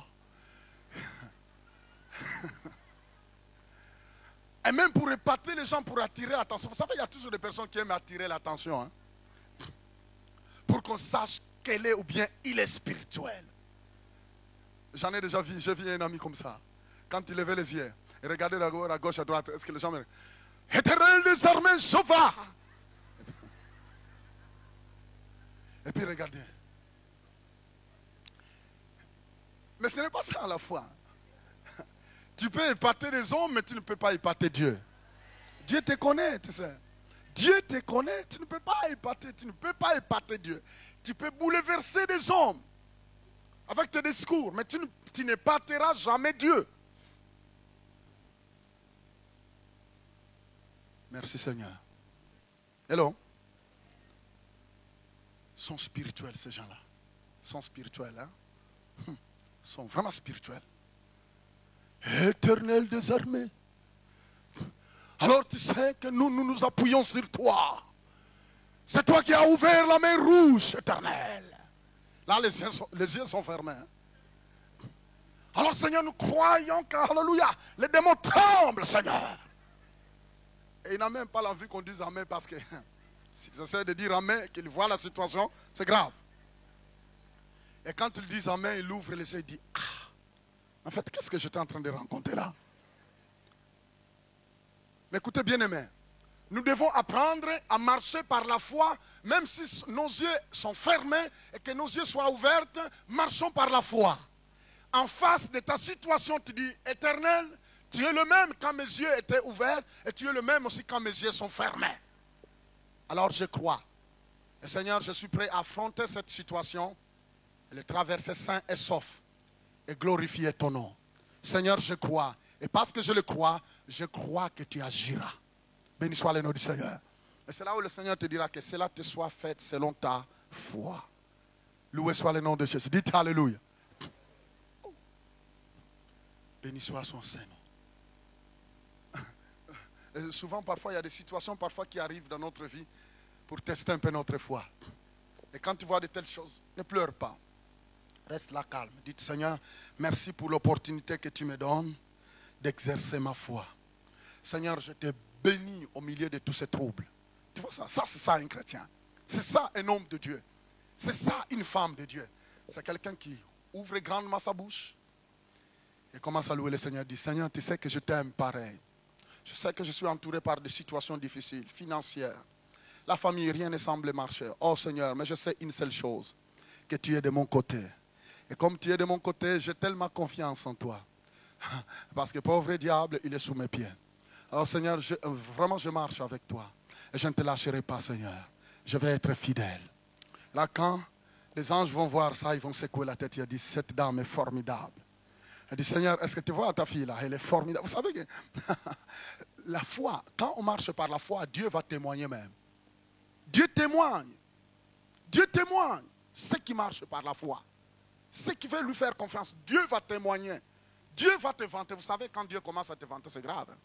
Et même pour épater les gens, pour attirer l'attention. Vous savez, il y a toujours des personnes qui aiment attirer l'attention. Hein? Pour qu'on sache qu'elle est ou bien il est spirituel. J'en ai déjà vu, j'ai vu un ami comme ça. Quand il levait les yeux, et regardait à gauche, à droite, est-ce que les gens me disent, Éternel des armées, sauva. Et puis regardez. Mais ce n'est pas ça la foi. Tu peux épater les hommes, mais tu ne peux pas épater Dieu. Dieu te connaît, tu sais. Dieu te connaît, tu ne peux pas épater Dieu. Tu peux bouleverser des hommes avec tes discours, mais tu n'épateras jamais Dieu. Merci Seigneur. Hello. Ils sont spirituels ces gens-là. Ils sont spirituels, hein? Ils sont vraiment spirituels. Éternel des armées. Alors tu sais que nous appuyons sur toi. C'est toi qui as ouvert la mer rouge, éternel. Là, les yeux sont fermés. Hein? Alors, Seigneur, nous croyons qu'alléluia, les démons tremblent, Seigneur. Et il n'a même pas l'envie qu'on dise amen parce que s'ils essaient de dire amen, qu'ils voient la situation, c'est grave. Et quand ils disent amen, il ouvre les yeux et dit, ah, en fait, qu'est-ce que j'étais en train de rencontrer là? Mais écoutez bien aimé, nous devons apprendre à marcher par la foi, même si nos yeux sont fermés et que nos yeux soient ouverts, marchons par la foi. En face de ta situation, tu dis, Éternel, tu es le même quand mes yeux étaient ouverts et tu es le même aussi quand mes yeux sont fermés. Alors je crois. Et Seigneur, je suis prêt à affronter cette situation et le traverser sain et sauf et glorifier ton nom. Seigneur, je crois. Et parce que je le crois, je crois que tu agiras. Béni soit le nom du Seigneur. Et c'est là où le Seigneur te dira que cela te soit fait selon ta foi. Loué soit le nom de Jésus. Dites Alléluia. Béni soit son Saint-Nom. Souvent, parfois, il y a des situations parfois qui arrivent dans notre vie pour tester un peu notre foi. Et quand tu vois de telles choses, ne pleure pas. Reste là calme. Dites, Seigneur, merci pour l'opportunité que tu me donnes d'exercer ma foi. Seigneur, je te bénis au milieu de tous ces troubles. Tu vois ça? Ça, c'est ça un chrétien. C'est ça un homme de Dieu. C'est ça une femme de Dieu. C'est quelqu'un qui ouvre grandement sa bouche et commence à louer le Seigneur. Dit, Seigneur, tu sais que je t'aime pareil. Je sais que je suis entouré par des situations difficiles, financières. La famille, rien ne semble marcher. Oh Seigneur, mais je sais une seule chose, que tu es de mon côté. Et comme tu es de mon côté, j'ai tellement confiance en toi. Parce que pauvre diable, il est sous mes pieds. Alors Seigneur, vraiment je marche avec toi. Et je ne te lâcherai pas, Seigneur. Je vais être fidèle. Là, quand les anges vont voir ça, ils vont secouer la tête. Ils disent, cette dame est formidable. Elle dit, Seigneur, est-ce que tu vois ta fille là? Elle est formidable. Vous savez que la foi, quand on marche par la foi, Dieu va témoigner même. Dieu témoigne. Dieu témoigne. Ce qui marche par la foi. Ce qui veut lui faire confiance, Dieu va témoigner. Dieu va te vanter. Vous savez, quand Dieu commence à te vanter, c'est grave. Hein?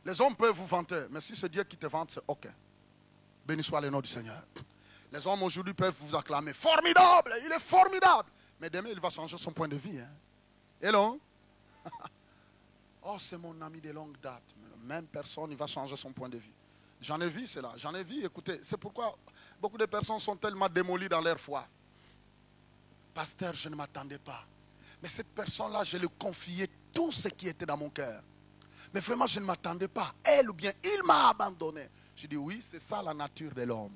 Les hommes peuvent vous vanter, mais si c'est Dieu qui te vante, c'est OK. Béni soit le nom du Seigneur. Les hommes aujourd'hui peuvent vous acclamer. Formidable, il est formidable. Mais demain, il va changer son point de vue. Hein? Hello? Oh, c'est mon ami de longue date. Même personne, il va changer son point de vue. J'en ai vu cela. J'en ai vu, écoutez. C'est pourquoi beaucoup de personnes sont tellement démolies dans leur foi. Pasteur, je ne m'attendais pas. Mais cette personne-là, je lui confiais tout ce qui était dans mon cœur. Mais vraiment, je ne m'attendais pas. Elle ou bien il m'a abandonné. Je dis oui, c'est ça la nature de l'homme.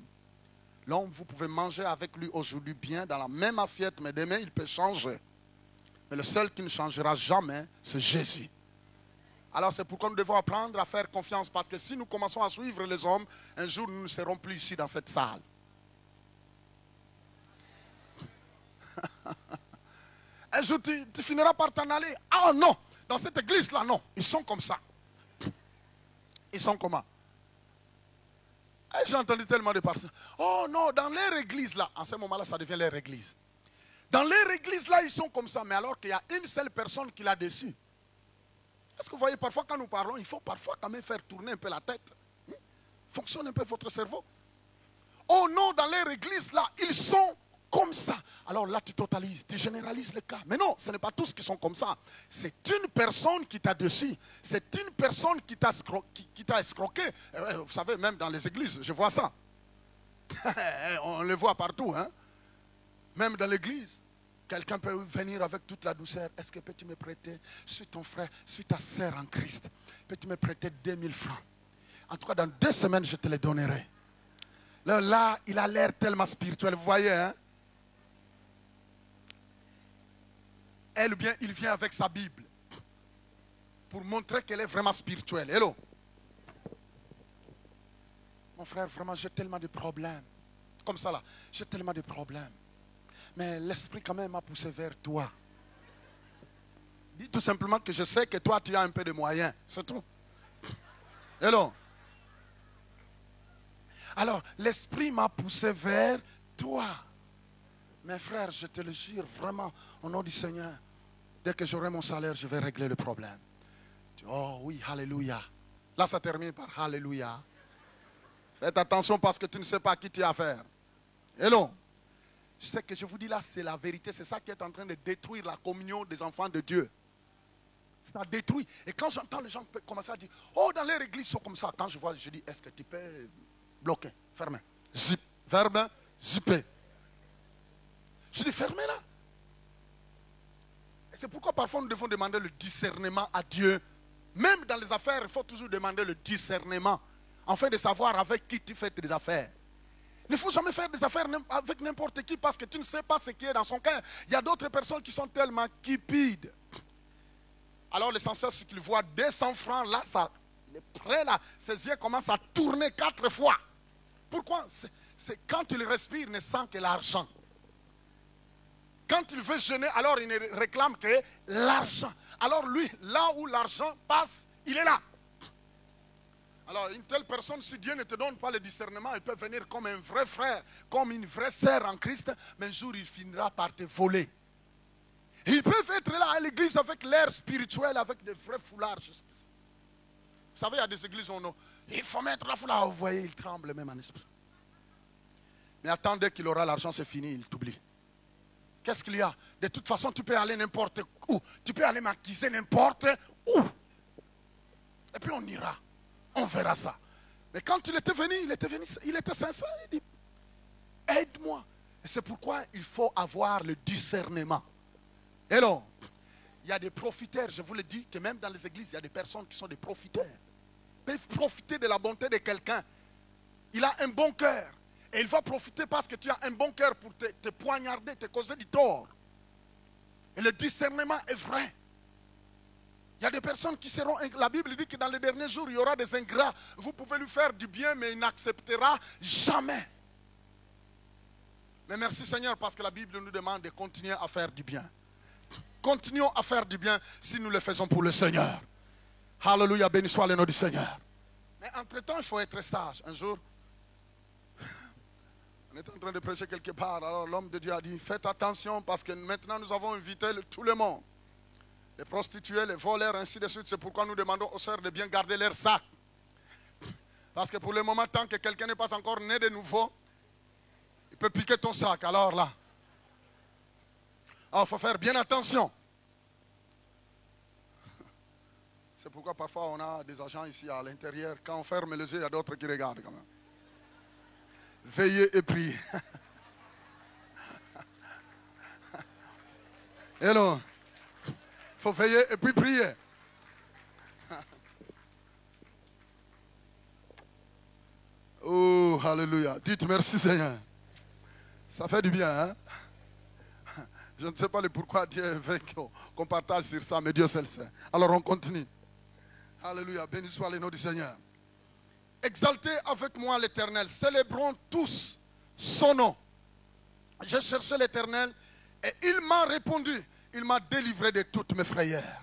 L'homme, vous pouvez manger avec lui aujourd'hui bien dans la même assiette, mais demain, il peut changer. Mais le seul qui ne changera jamais, c'est Jésus. Alors c'est pourquoi nous devons apprendre à faire confiance. Parce que si nous commençons à suivre les hommes, un jour, nous ne serons plus ici dans cette salle. Un jour, tu finiras par t'en aller. Ah non, dans cette église-là, non. Ils sont comme ça. Ils sont comment? J'ai entendu tellement de personnes. Oh non, dans leur église là, en ce moment-là, ça devient leur église. Dans leur église là, ils sont comme ça, mais alors qu'il y a une seule personne qui l'a déçu. Est-ce que vous voyez, parfois quand nous parlons, il faut parfois quand même faire tourner un peu la tête. Fonctionne un peu votre cerveau. Oh non, dans leur église là, ils sont comme ça. Alors là, tu totalises, tu généralises le cas. Mais non, ce n'est pas tous qui sont comme ça. C'est une personne qui t'a déçu. C'est une personne qui t'a escroqué. Vous savez, même dans les églises, je vois ça. On le voit partout. Hein? Même dans l'église. Quelqu'un peut venir avec toute la douceur. Est-ce que peux-tu me prêter, suis ton frère, suis ta sœur en Christ, peux-tu me prêter 2000 francs? En tout cas, dans 2 semaines, je te les donnerai. Là, il a l'air tellement spirituel. Vous voyez, hein? Elle, bien, il vient avec sa Bible pour montrer qu'elle est vraiment spirituelle. Hello. Mon frère, vraiment, j'ai tellement de problèmes. Comme ça, là, j'ai tellement de problèmes. Mais l'esprit, quand même, m'a poussé vers toi. Dis tout simplement que je sais que toi, tu as un peu de moyens. C'est tout. Hello. Alors, l'esprit m'a poussé vers toi. Mes frères, je te le jure, vraiment, au nom du Seigneur, dès que j'aurai mon salaire, je vais régler le problème. Oh oui, alléluia. Là, ça termine par alléluia. Faites attention parce que tu ne sais pas à qui tu as affaire. Hello. Je sais que je vous dis là, c'est la vérité. C'est ça qui est en train de détruire la communion des enfants de Dieu. Ça détruit. Et quand j'entends les gens commencer à dire, oh, dans leur église, ils sont comme ça. Quand je vois, je dis, est-ce que tu peux bloquer, fermer, zip, fermer, zipper. Je dis, fermez là. Et c'est pourquoi parfois nous devons demander le discernement à Dieu. Même dans les affaires, il faut toujours demander le discernement. Afin de savoir avec qui tu fais tes affaires. Il ne faut jamais faire des affaires avec n'importe qui parce que tu ne sais pas ce qui est dans son cœur. Il y a d'autres personnes qui sont tellement cupides. Alors l'essentiel, c'est qu'il voit 200 francs, là, ça, il est prêt là, ses yeux commencent à tourner 4 fois. Pourquoi? C'est quand il respire, il ne sent que l'argent. Quand il veut jeûner, alors il ne réclame que l'argent. Alors lui, là où l'argent passe, il est là. Alors une telle personne, si Dieu ne te donne pas le discernement, il peut venir comme un vrai frère, comme une vraie sœur en Christ, mais un jour il finira par te voler. Ils peuvent être là à l'église avec l'air spirituel, avec des vrais foulards. Vous savez, il y a des églises où il faut mettre la foulard. Vous voyez, il tremble même en esprit. Mais attends, dès qu'il aura l'argent, c'est fini, il t'oublie. Qu'est-ce qu'il y a? De toute façon, tu peux aller n'importe où. Tu peux aller m'acquiser n'importe où. Et puis on ira. On verra ça. Mais quand il était venu, il était sincère. Il dit, aide-moi. Et c'est pourquoi il faut avoir le discernement. Et donc, il y a des profiteurs. Je vous le dis que même dans les églises, il y a des personnes qui sont des profiteurs. Ils peuvent profiter de la bonté de quelqu'un. Il a un bon cœur. Et il va profiter parce que tu as un bon cœur pour te poignarder, te causer du tort. Et le discernement est vrai. Il y a des personnes qui seront... La Bible dit que dans les derniers jours, il y aura des ingrats. Vous pouvez lui faire du bien, mais il n'acceptera jamais. Mais merci Seigneur, parce que la Bible nous demande de continuer à faire du bien. Continuons à faire du bien si nous le faisons pour le Seigneur. Alléluia, béni soit le nom du Seigneur. Mais entre-temps, il faut être sage. Un jour, On est en train de prêcher quelque part. Alors l'homme de Dieu a dit, faites attention parce que maintenant nous avons invité tout le monde. Les prostituées, les voleurs, ainsi de suite. C'est pourquoi nous demandons aux sœurs de bien garder leur sac. Parce que pour le moment, tant que quelqu'un n'est pas encore né de nouveau, il peut piquer ton sac. Alors là, il faut faire bien attention. C'est pourquoi parfois on a des agents ici à l'intérieur. Quand on ferme les yeux, il y a d'autres qui regardent quand même. Veillez et priez. Hello. Il faut veiller et puis prier. Oh, alléluia. Dites merci Seigneur. Ça fait du bien, hein? Je ne sais pas le pourquoi Dieu veut qu'on partage sur ça, mais Dieu seul sait. Alors on continue. Alléluia. Béni soit le nom du Seigneur. Exaltez avec moi l'Éternel. Célébrons tous son nom. J'ai cherché l'Éternel et il m'a répondu. Il m'a délivré de toutes mes frayeurs.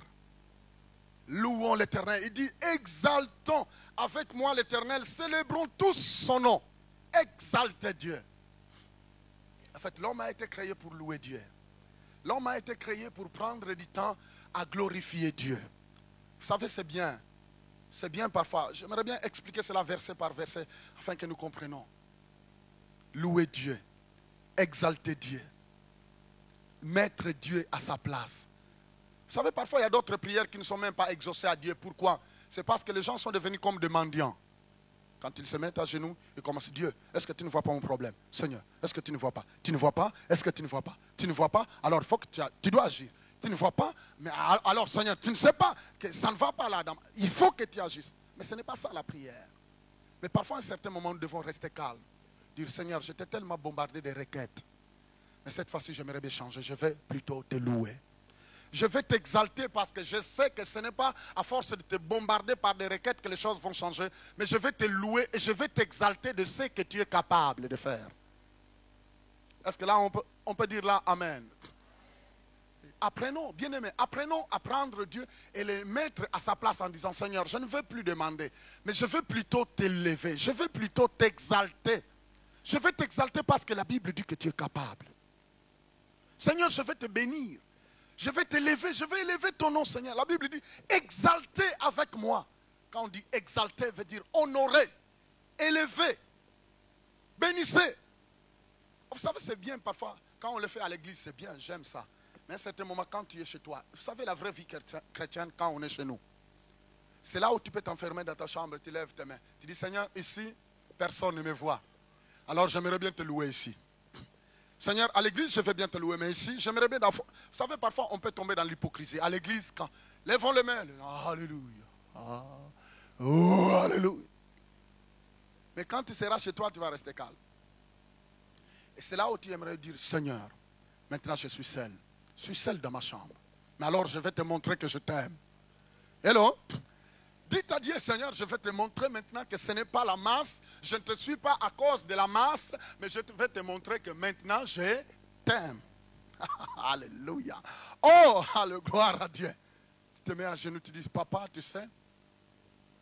Louons l'Éternel. Il dit, exaltons avec moi l'Éternel. Célébrons tous son nom. Exaltez Dieu. En fait, l'homme a été créé pour louer Dieu. L'homme a été créé pour prendre du temps à glorifier Dieu. Vous savez, c'est bien. C'est bien parfois. J'aimerais bien expliquer cela verset par verset afin que nous comprenions. Louer Dieu. Exalter Dieu. Mettre Dieu à sa place. Vous savez, parfois il y a d'autres prières qui ne sont même pas exaucées à Dieu. Pourquoi? C'est parce que les gens sont devenus comme des mendiants. Quand ils se mettent à genoux, ils commencent, Dieu, est-ce que tu ne vois pas mon problème? Seigneur, est-ce que tu ne vois pas? Tu ne vois pas? Est-ce que tu ne vois pas? Tu ne vois pas? Alors il faut que tu dois agir. Tu ne vois pas? Mais alors Seigneur, tu ne sais pas que ça ne va pas là. Il faut que tu agisses. Mais ce n'est pas ça la prière. Mais parfois à un certain moment, nous devons rester calmes. Dire, Seigneur, j'étais tellement bombardé de requêtes. Mais cette fois-ci, j'aimerais bien changer. Je vais plutôt te louer. Je vais t'exalter parce que je sais que ce n'est pas à force de te bombarder par des requêtes que les choses vont changer. Mais je vais te louer et je vais t'exalter de ce que tu es capable de faire. Est-ce que là, on peut dire là, Amen. Apprenons, bien-aimés, apprenons à prendre Dieu et le mettre à sa place en disant, Seigneur, je ne veux plus demander, mais je veux plutôt t'élever. Je veux plutôt t'exalter. Je vais t'exalter parce que la Bible dit que tu es capable. Seigneur, je vais te bénir. Je vais t'élever, je vais élever ton nom, Seigneur. La Bible dit, exalter avec moi. Quand on dit exalter, veut dire honorer, élever, bénissez. Vous savez, c'est bien parfois, quand on le fait à l'église, c'est bien, j'aime ça. Mais à un certain moment, quand tu es chez toi, vous savez, la vraie vie chrétienne, quand on est chez nous, c'est là où tu peux t'enfermer dans ta chambre, tu lèves tes mains. Tu dis, Seigneur, ici, personne ne me voit. Alors, j'aimerais bien te louer ici. Seigneur, à l'église, je vais bien te louer, mais ici, j'aimerais bien... Vous savez, parfois, on peut tomber dans l'hypocrisie. À l'église, quand... Lèvons les mains. Alléluia. Oh, alléluia. Mais quand tu seras chez toi, tu vas rester calme. Et c'est là où tu aimerais dire, Seigneur, maintenant je suis seul. Je suis seul dans ma chambre. Mais alors, je vais te montrer que je t'aime. Hello? Dites à Dieu, Seigneur, je vais te montrer maintenant que ce n'est pas la masse. Je ne te suis pas à cause de la masse, mais je vais te montrer que maintenant je t'aime. Alléluia. Oh, gloire à Dieu. Tu te mets à genoux, tu dis, papa, tu sais.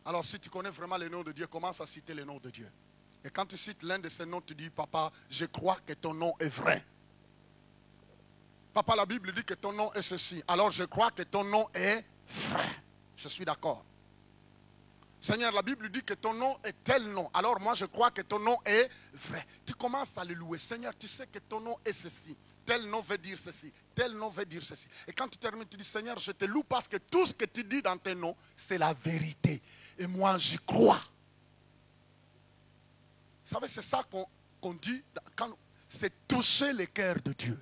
Alors si tu connais vraiment le nom de Dieu, commence à citer le nom de Dieu. Et quand tu cites l'un de ces noms, tu dis, papa, je crois que ton nom est vrai. Papa, la Bible dit que ton nom est ceci. Alors je crois que ton nom est vrai. Je suis d'accord. Seigneur, la Bible dit que ton nom est tel nom. Alors moi, je crois que ton nom est vrai. Tu commences à le louer. Seigneur, tu sais que ton nom est ceci. Tel nom veut dire ceci. Tel nom veut dire ceci. Et quand tu termines, tu dis, Seigneur, je te loue parce que tout ce que tu dis dans tes noms, c'est la vérité. Et moi, j'y crois. Vous savez, c'est ça qu'on dit, c'est toucher le cœur de Dieu.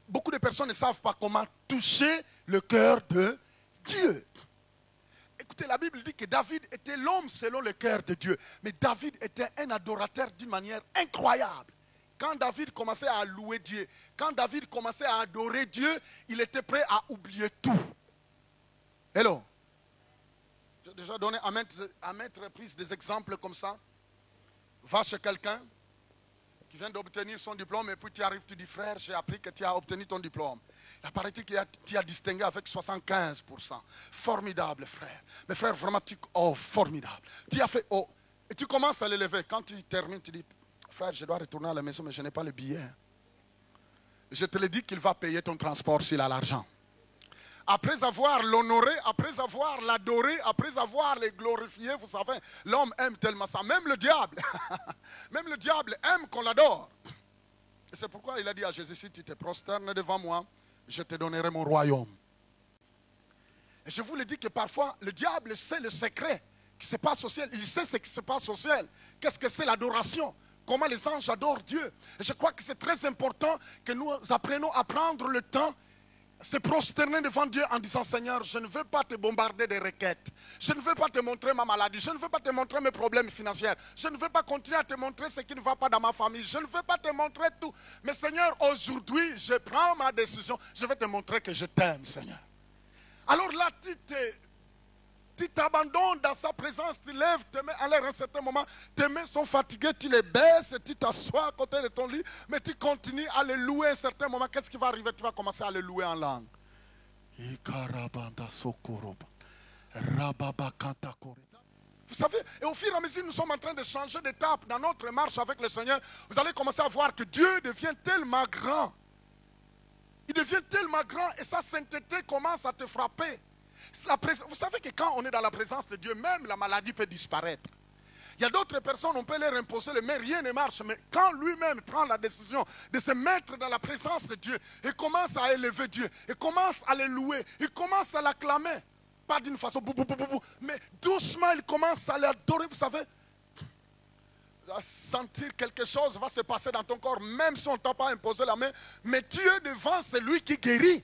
Beaucoup de personnes ne savent pas comment toucher le cœur de Dieu. Écoutez, la Bible dit que David était l'homme selon le cœur de Dieu. Mais David était un adorateur d'une manière incroyable. Quand David commençait à louer Dieu, quand David commençait à adorer Dieu, il était prêt à oublier tout. Hello. J'ai déjà donné à maintes reprises des exemples comme ça. Va chez quelqu'un qui vient d'obtenir son diplôme et puis tu arrives, tu dis, frère, j'ai appris que tu as obtenu ton diplôme. Il paraît-il que tu as distingué avec 75%. Formidable, frère. Mais frère, vraiment, formidable. Tu as fait, et tu commences à l'élever. Quand tu termines, tu dis, frère, je dois retourner à la maison, mais je n'ai pas le billet. Je te le dis qu'il va payer ton transport s'il a l'argent. Après avoir l'honoré, après avoir l'adoré, après avoir le glorifié, vous savez, l'homme aime tellement ça. Même le diable, même le diable aime qu'on l'adore. Et c'est pourquoi il a dit à Jésus, si tu te prosternes devant moi, je te donnerai mon royaume. Et je vous le dis que parfois, le diable sait le secret qui se passe au ciel. Il sait ce qui se passe au ciel. Qu'est-ce que c'est l'adoration? Comment les anges adorent Dieu. Et je crois que c'est très important que nous apprenions à prendre le temps, se prosterner devant Dieu en disant, Seigneur, je ne veux pas te bombarder de requêtes. Je ne veux pas te montrer ma maladie. Je ne veux pas te montrer mes problèmes financiers. Je ne veux pas continuer à te montrer ce qui ne va pas dans ma famille. Je ne veux pas te montrer tout. Mais Seigneur, aujourd'hui, je prends ma décision. Je vais te montrer que je t'aime, Seigneur. Alors là, tu t'abandonnes dans sa présence, tu lèves tes mains. Alors à un certain moment, tes mains sont fatiguées, tu les baisses, tu t'assois à côté de ton lit, mais tu continues à le louer à un certain moment. Qu'est-ce qui va arriver? Tu vas commencer à le louer en langue. Vous savez, et au fur et à mesure, nous sommes en train de changer d'étape dans notre marche avec le Seigneur. Vous allez commencer à voir que Dieu devient tellement grand. Il devient tellement grand et sa sainteté commence à te frapper. Vous savez que quand on est dans la présence de Dieu, même la maladie peut disparaître. Il y a d'autres personnes, on peut leur imposer le mais rien ne marche. Mais quand lui-même prend la décision de se mettre dans la présence de Dieu et commence à élever Dieu, et commence à le louer, il commence à l'acclamer, pas d'une façon mais doucement il commence à l'adorer, vous savez. À sentir quelque chose va se passer dans ton corps, même si on ne t'a pas imposé la main, mais Dieu devant, c'est lui qui guérit.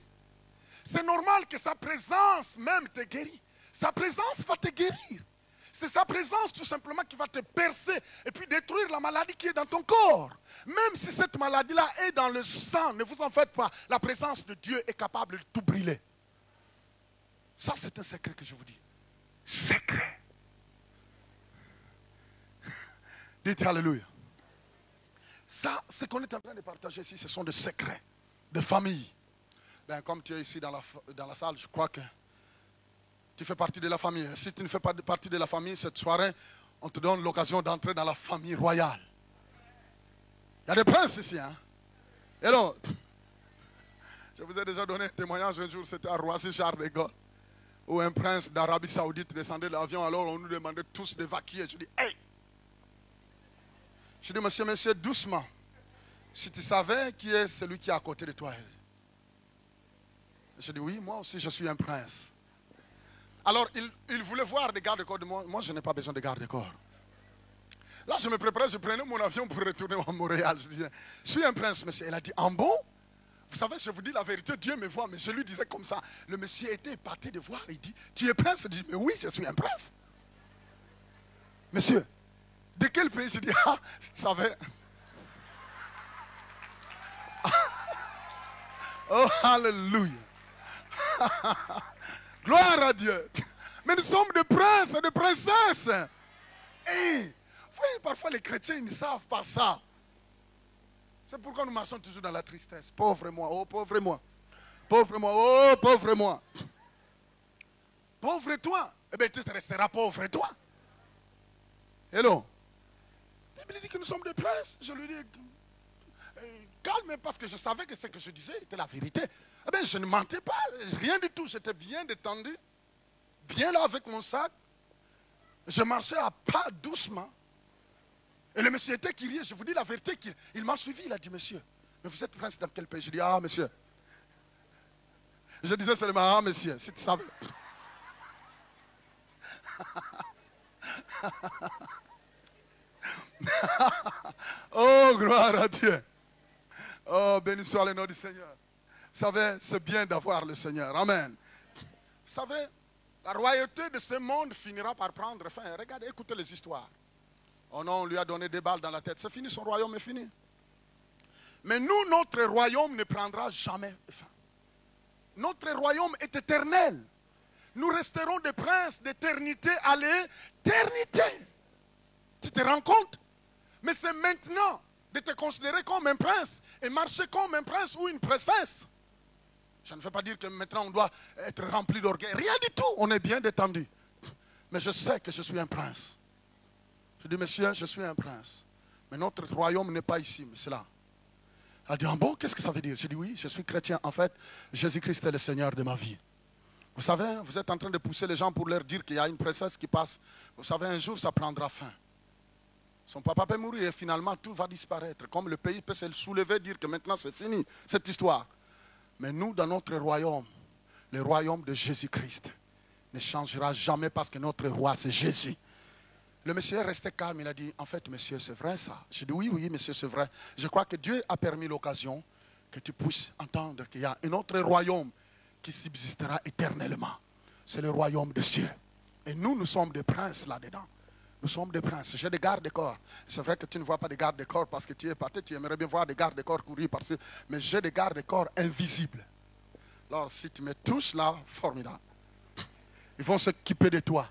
C'est normal que sa présence même te guérit. Sa présence va te guérir. C'est sa présence tout simplement qui va te percer et puis détruire la maladie qui est dans ton corps. Même si cette maladie-là est dans le sang, ne vous en faites pas. La présence de Dieu est capable de tout brûler. Ça, c'est un secret que je vous dis. Secret. Dites Alléluia. Ça, ce qu'on est en train de partager ici, ce sont des secrets de famille. Ben, comme tu es ici dans la salle, je crois que tu fais partie de la famille. Si tu ne fais pas partie de la famille, cette soirée, on te donne l'occasion d'entrer dans la famille royale. Il y a des princes ici. Hein? Et donc, je vous ai déjà donné un témoignage un jour, c'était à Roissy-Charles de Gaulle, où un prince d'Arabie Saoudite descendait de l'avion, alors on nous demandait tous d'évacuer. Je dis, hey! Je dis, monsieur, doucement. Si tu savais qui est celui qui est à côté de toi. Je dis, oui, moi aussi, je suis un prince. Alors, il voulait voir des gardes-corps de moi. Moi, je n'ai pas besoin de gardes-corps. Là, je me préparais, je prenais mon avion pour retourner à Montréal. Je disais, je suis un prince, monsieur. Elle a dit, en bon? Vous savez, je vous dis la vérité, Dieu me voit, mais je lui disais comme ça. Le monsieur était épaté de voir. Il dit, tu es prince? Je dis, mais oui, je suis un prince. Monsieur, de quel pays? Je dis, ah, si tu savais. Oh, alléluia. Gloire à Dieu. Mais nous sommes des princes et des princesses. Et vous voyez, parfois les chrétiens ils ne savent pas ça. C'est pourquoi nous marchons toujours dans la tristesse. Pauvre moi, oh pauvre moi. Pauvre moi, oh pauvre moi. Pauvre toi. Eh bien tu resteras pauvre toi. Hello. La Bible dit que nous sommes des princes. Je lui dis, calme parce que je savais que ce que je disais était la vérité. Eh bien, je ne mentais pas, rien du tout. J'étais bien détendu, bien là avec mon sac. Je marchais à pas doucement. Et le monsieur était curieux. Je vous dis la vérité, il m'a suivi. Il a dit, monsieur, mais vous êtes prince dans quel pays? Je dis, ah, monsieur. Je disais seulement, ah, monsieur, si tu savais. Oh, gloire à Dieu. Oh, béni soit le nom du Seigneur. Vous savez, c'est bien d'avoir le Seigneur. Amen. Vous savez, la royauté de ce monde finira par prendre fin. Regardez, écoutez les histoires. Oh non, on lui a donné des balles dans la tête. C'est fini, son royaume est fini. Mais nous, notre royaume ne prendra jamais fin. Notre royaume est éternel. Nous resterons des princes d'éternité à l'éternité. Tu te rends compte? Mais c'est maintenant de te considérer comme un prince et marcher comme un prince ou une princesse. Je ne veux pas dire que maintenant on doit être rempli d'orgueil. Rien du tout, on est bien détendu. Mais je sais que je suis un prince. Je dis, monsieur, je suis un prince. Mais notre royaume n'est pas ici, mais c'est là. Elle a dit, ah bon, qu'est-ce que ça veut dire? J'ai dit, oui, je suis chrétien. En fait, Jésus-Christ est le Seigneur de ma vie. Vous savez, vous êtes en train de pousser les gens pour leur dire qu'il y a une princesse qui passe. Vous savez, un jour, ça prendra fin. Son papa peut mourir et finalement, tout va disparaître. Comme le pays peut se soulever, dire que maintenant, c'est fini, cette histoire. Mais nous, dans notre royaume, le royaume de Jésus-Christ, ne changera jamais parce que notre roi, c'est Jésus. Le monsieur est resté calme, il a dit, en fait, monsieur, c'est vrai ça. J'ai dit, oui, oui, monsieur, c'est vrai. Je crois que Dieu a permis l'occasion que tu puisses entendre qu'il y a un autre royaume qui subsistera éternellement. C'est le royaume de Dieu. Et nous, nous sommes des princes là-dedans. Nous sommes des princes. J'ai des gardes de corps. C'est vrai que tu ne vois pas des gardes de corps parce que tu es épaté. Tu aimerais bien voir des gardes de corps courir par-ci. Mais j'ai des gardes de corps invisibles. Alors, si tu me touches là, formidable. Ils vont s'occuper de toi.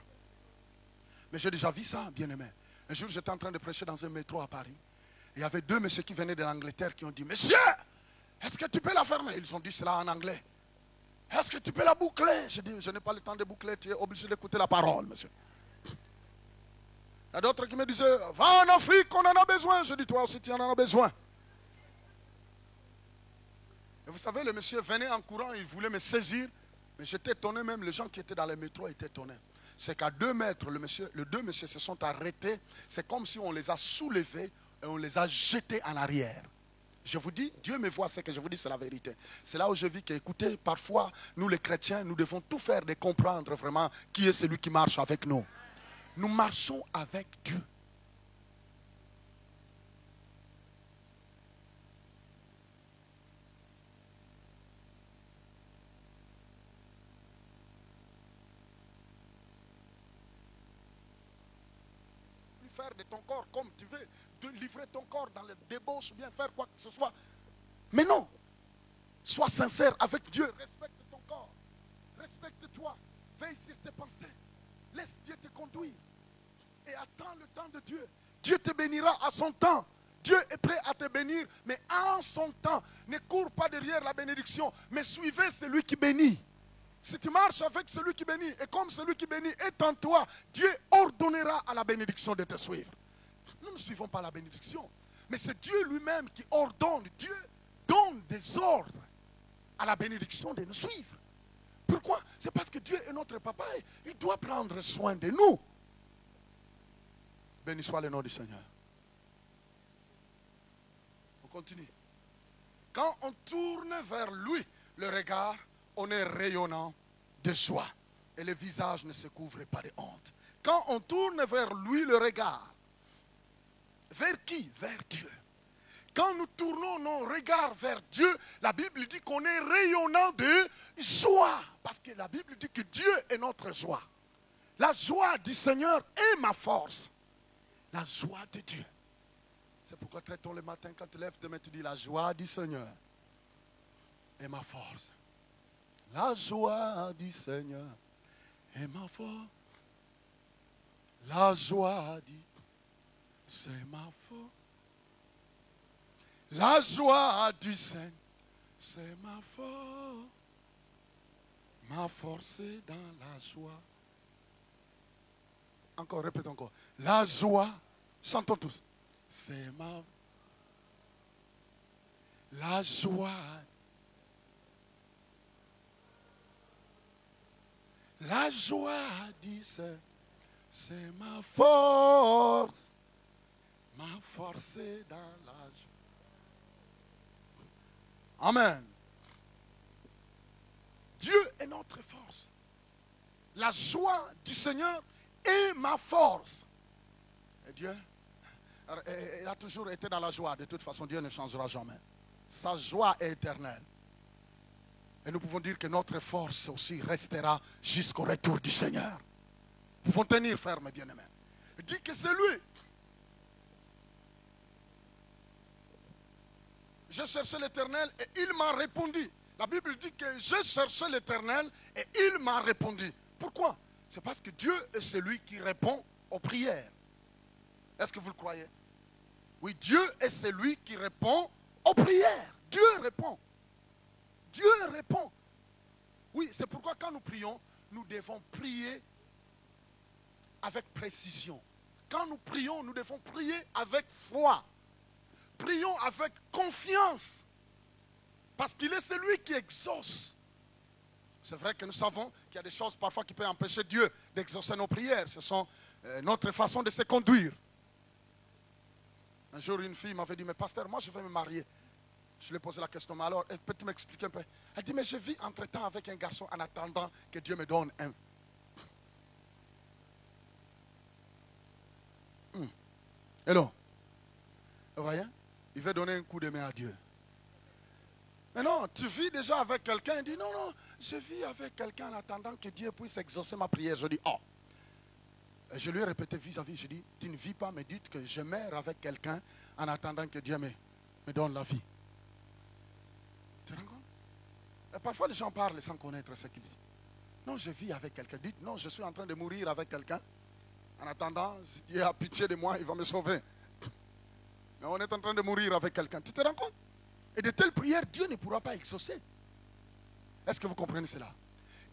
Mais j'ai déjà vu ça, bien-aimé. Un jour, j'étais en train de prêcher dans un métro à Paris. Il y avait deux messieurs qui venaient de l'Angleterre qui ont dit, monsieur, est-ce que tu peux la fermer? Ils ont dit cela en anglais. Est-ce que tu peux la boucler? J'ai dit, je n'ai pas le temps de boucler, tu es obligé d'écouter la parole, monsieur. Il y a d'autres qui me disaient, va en Afrique, on en a besoin. Je dis, toi aussi, tu en as besoin. Et vous savez, le monsieur venait en courant, il voulait me saisir. Mais j'étais étonné même, les gens qui étaient dans les métros étaient étonnés. C'est qu'à 2 mètres, les deux messieurs se sont arrêtés. C'est comme si on les a soulevés et on les a jetés en arrière. Je vous dis, Dieu me voit, ce que je vous dis, c'est la vérité. C'est là où je vis qu'écoutez, parfois, nous les chrétiens, nous devons tout faire de comprendre vraiment qui est celui qui marche avec nous. Nous marchons avec Dieu. Faire de ton corps comme tu veux, de livrer ton corps dans les débauches, bien faire quoi que ce soit. Mais non, sois sincère avec Dieu, respecte ton corps, respecte-toi, veille sur tes pensées, laisse Dieu te conduire et attends le temps de Dieu. Dieu te bénira à son temps. Dieu est prêt à te bénir, mais en son temps. Ne cours pas derrière la bénédiction, mais suivez celui qui bénit. Si tu marches avec celui qui bénit, et comme celui qui bénit est en toi, Dieu ordonnera à la bénédiction de te suivre. Nous ne suivons pas la bénédiction, mais c'est Dieu lui-même qui ordonne. Dieu donne des ordres à la bénédiction de nous suivre. Pourquoi? C'est parce que Dieu est notre papa et il doit prendre soin de nous. Béni soit le nom du Seigneur. On continue. Quand on tourne vers lui le regard, on est rayonnant de joie. Et le visage ne se couvre pas de honte. Quand on tourne vers lui le regard, vers qui? Vers Dieu. Quand nous tournons nos regards vers Dieu, la Bible dit qu'on est rayonnant de joie. Parce que la Bible dit que Dieu est notre joie. La joie du Seigneur est ma force. La joie de Dieu. C'est pourquoi très tôt le matin, quand tu lèves tes mains, tu dis la joie du Seigneur est ma force. La joie du Seigneur est ma force. La joie du c'est ma force. La joie du Seigneur, c'est ma force. Ma force est dans la joie. Encore, répète encore. La joie, chantons tous. C'est ma... La joie. La joie du Seigneur, c'est ma force. Ma force est dans la joie. Amen. Dieu est notre force. La joie du Seigneur est ma force. Et Dieu, il a toujours été dans la joie. De toute façon, Dieu ne changera jamais. Sa joie est éternelle. Et nous pouvons dire que notre force aussi restera jusqu'au retour du Seigneur. Nous pouvons tenir ferme, bien-aimés. Il dit que c'est lui. J'ai cherché l'Éternel et il m'a répondu. La Bible dit que j'ai cherché l'Éternel et il m'a répondu. Pourquoi? C'est parce que Dieu est celui qui répond aux prières. Est-ce que vous le croyez? Oui, Dieu est celui qui répond aux prières. Dieu répond. Dieu répond. Oui, c'est pourquoi quand nous prions, nous devons prier avec précision. quand nous prions, nous devons prier avec foi. Prions avec confiance. Parce qu'il est celui qui exauce. C'est vrai que nous savons qu'il y a des choses parfois qui peuvent empêcher Dieu d'exaucer nos prières. Ce sont notre façon de se conduire. Un jour, une fille m'avait dit, mais pasteur, moi je vais me marier. Je lui ai posé la question, mais alors, peux-tu m'expliquer un peu? Elle dit, mais je vis entre-temps avec un garçon en attendant que Dieu me donne un. Hello. Vous voyez? Il veut donner un coup de main à Dieu. Mais non, tu vis déjà avec quelqu'un. Il dit, non, non, je vis avec quelqu'un en attendant que Dieu puisse exaucer ma prière. Je dis, oh. Et je lui ai répété vis-à-vis, je dis, tu ne vis pas, mais dites que je meurs avec quelqu'un en attendant que Dieu me donne la vie. Tu te rends compte? Et parfois les gens parlent sans connaître ce qu'ils disent. Non, je vis avec quelqu'un. Dites, non, je suis en train de mourir avec quelqu'un. En attendant, si Dieu a pitié de moi, il va me sauver. Mais on est en train de mourir avec quelqu'un. Tu te rends compte? Et de telles prières, Dieu ne pourra pas exaucer. Est-ce que vous comprenez cela?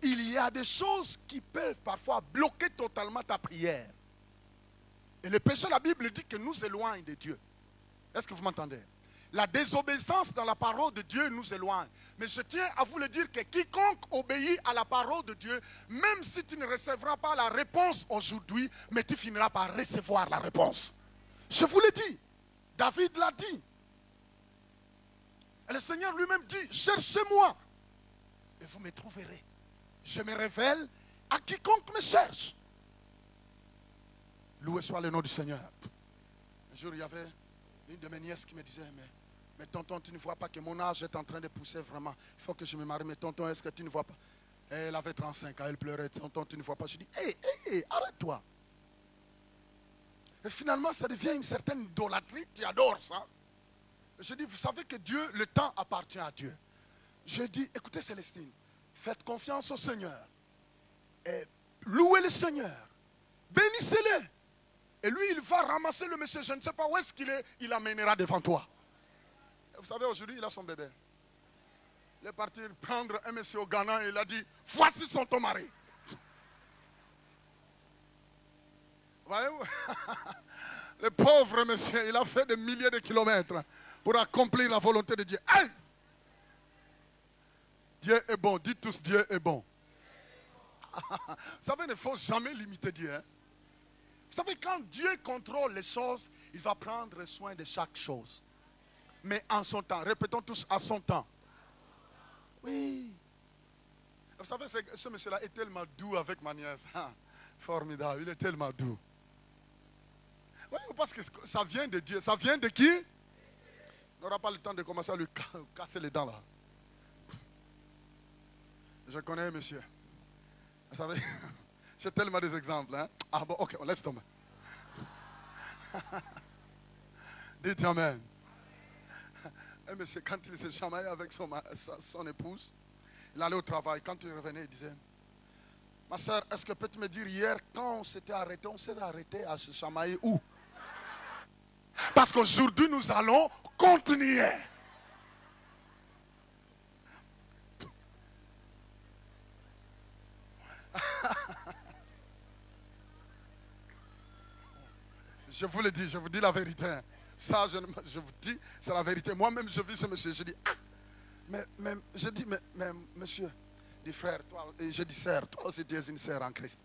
Il y a des choses qui peuvent parfois bloquer totalement ta prière. Et le péché, la Bible dit que nous éloigne de Dieu. Est-ce que vous m'entendez? La désobéissance dans la parole de Dieu nous éloigne. Mais je tiens à vous le dire que quiconque obéit à la parole de Dieu, même si tu ne recevras pas la réponse aujourd'hui, mais tu finiras par recevoir la réponse. Je vous l'ai dit. David l'a dit. Et le Seigneur lui-même dit, cherchez-moi et vous me trouverez. Je me révèle à quiconque me cherche. Loué soit le nom du Seigneur. Un jour, il y avait une de mes nièces qui me disait, mais tonton, tu ne vois pas que mon âge est en train de pousser vraiment. Il faut que je me marie. Mais tonton, est-ce que tu ne vois pas? Et elle avait 35 ans, elle pleurait. Tonton, tu ne vois pas? Je dis, hé, arrête-toi. Et finalement, ça devient une certaine idolâtrie. Tu adores ça. Je dis, vous savez que Dieu, le temps appartient à Dieu. Je dis, écoutez Célestine, faites confiance au Seigneur. Et louez le Seigneur. Bénissez-le. Et lui, il va ramasser le monsieur. Je ne sais pas où est-ce qu'il est. Il l'amènera devant toi. Et vous savez, aujourd'hui, il a son bébé. Il est parti prendre un monsieur au Ghana et il a dit, voici ton mari. Voyez-vous? Le pauvre monsieur, il a fait des milliers de kilomètres pour accomplir la volonté de Dieu. Hey! Dieu est bon. Dites tous, Dieu est bon. Vous savez, il ne faut jamais limiter Dieu. Hein? Vous savez, quand Dieu contrôle les choses, il va prendre soin de chaque chose. Mais en son temps. Répétons tous, à son temps. Oui. Vous savez, ce monsieur-là est tellement doux avec ma nièce. Ah, formidable, il est tellement doux. Oui, parce que ça vient de Dieu. Ça vient de qui? On n'aura pas le temps de commencer à lui casser les dents là. Je connais un monsieur. Vous savez, j'ai tellement des exemples. Hein? Ah bon, ok, on laisse tomber. Dites amen. Un monsieur, quand il s'est chamaillé avec son épouse, il allait au travail. Quand il revenait, il disait, ma soeur, est-ce que peux-tu me dire hier, quand on s'était arrêté à se chamailler où? Parce qu'aujourd'hui, nous allons continuer. Je vous le dis, je vous dis la vérité. Ça, je vous dis, c'est la vérité. Moi-même, je vis ce monsieur. Je dis, mais monsieur, dit frère, toi, et je dis sœur, toi aussi tu es une sœur en Christ.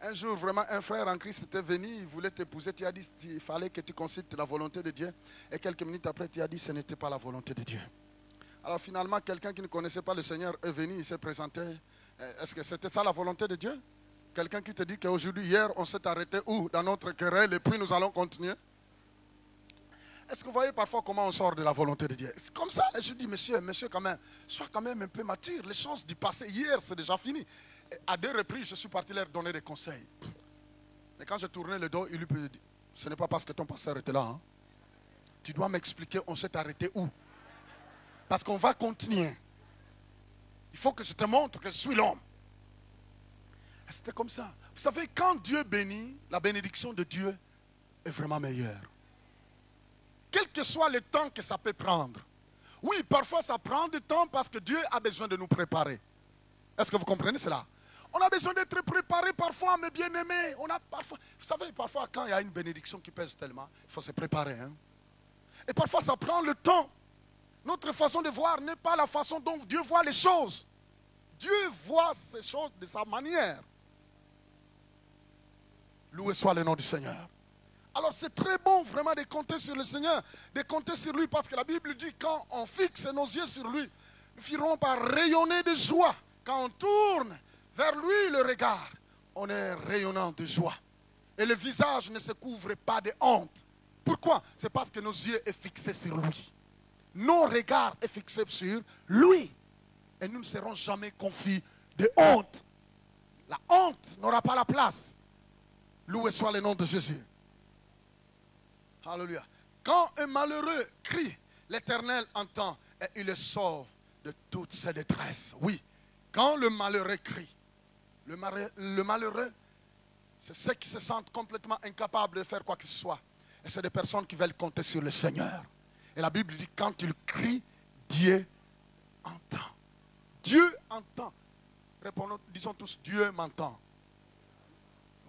Un jour, vraiment, un frère en Christ était venu, il voulait t'épouser, tu as dit qu'il fallait que tu consultes la volonté de Dieu. Et quelques minutes après, tu as dit que ce n'était pas la volonté de Dieu. Alors finalement, quelqu'un qui ne connaissait pas le Seigneur est venu, il s'est présenté. Est-ce que c'était ça la volonté de Dieu? Quelqu'un qui te dit qu'aujourd'hui, hier, on s'est arrêté où? Dans notre querelle et puis nous allons continuer. Est-ce que vous voyez parfois comment on sort de la volonté de Dieu? C'est comme ça, je dis, monsieur, quand même, sois quand même un peu mature. Les choses du passé, hier, c'est déjà fini. Et à 2 reprises, je suis parti leur donner des conseils. Mais quand j'ai tourné le dos, il lui peut dire, ce n'est pas parce que ton pasteur était là. Hein. Tu dois m'expliquer, on s'est arrêté où? Parce qu'on va continuer. Il faut que je te montre que je suis l'homme. C'était comme ça. Vous savez, quand Dieu bénit, la bénédiction de Dieu est vraiment meilleure. Quel que soit le temps que ça peut prendre. Oui, parfois ça prend du temps parce que Dieu a besoin de nous préparer. Est-ce que vous comprenez cela? On a besoin d'être préparé parfois, mes bien-aimés. Vous savez, parfois, quand il y a une bénédiction qui pèse tellement, il faut se préparer. Hein? Et parfois, ça prend le temps. Notre façon de voir n'est pas la façon dont Dieu voit les choses. Dieu voit ces choses de sa manière. Loué soit le nom du Seigneur. Alors c'est très bon vraiment de compter sur le Seigneur, de compter sur lui, parce que la Bible dit quand on fixe nos yeux sur lui, nous finirons par rayonner de joie. Quand on tourne vers lui le regard, on est rayonnant de joie. Et le visage ne se couvre pas de honte. Pourquoi? C'est parce que nos yeux sont fixés sur lui. Nos regards sont fixés sur lui. Et nous ne serons jamais confus de honte. La honte n'aura pas la place. Loué soit le nom de Jésus. Alléluia. Quand un malheureux crie, l'Éternel entend et il le sauve de toutes ses détresses. Oui, quand le malheureux crie, le malheureux, c'est ceux qui se sentent complètement incapables de faire quoi que ce soit. Et c'est des personnes qui veulent compter sur le Seigneur. Et la Bible dit, quand il crie, Dieu entend. Dieu entend. Répondons, disons tous, Dieu m'entend.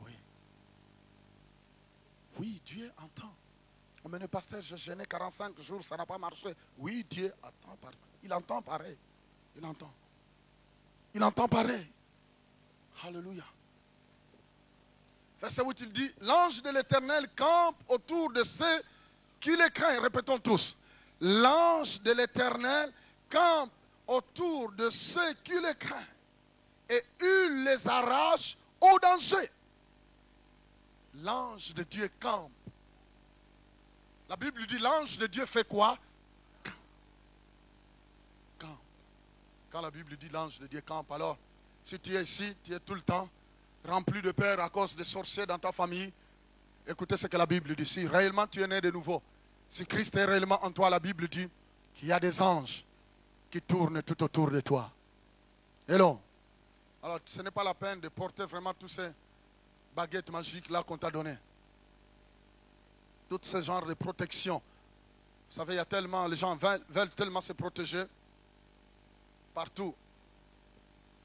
Oui. Oui, Dieu entend. Mais le pasteur, j'ai gêné 45 jours, ça n'a pas marché. Oui, Dieu attend pareil. Il entend pareil. Il entend. Il entend pareil. Alléluia. Verset 8, il dit, l'ange de l'Éternel campe autour de ceux qui le craignent. Répétons tous. L'ange de l'Éternel campe autour de ceux qui le craignent. Et il les arrache au danger. L'ange de Dieu campe. La Bible dit, l'ange de Dieu fait quoi? Campe. Quand la Bible dit l'ange de Dieu campe, alors, si tu es ici, tu es tout le temps rempli de peur à cause des sorciers dans ta famille, écoutez ce que la Bible dit. Si réellement tu es né de nouveau, si Christ est réellement en toi, la Bible dit qu'il y a des anges qui tournent tout autour de toi. Hello. Alors, ce n'est pas la peine de porter vraiment tous ces baguettes magiques là qu'on t'a données. Tout ce genre de protection. Vous savez, il y a tellement, les gens veulent tellement se protéger partout.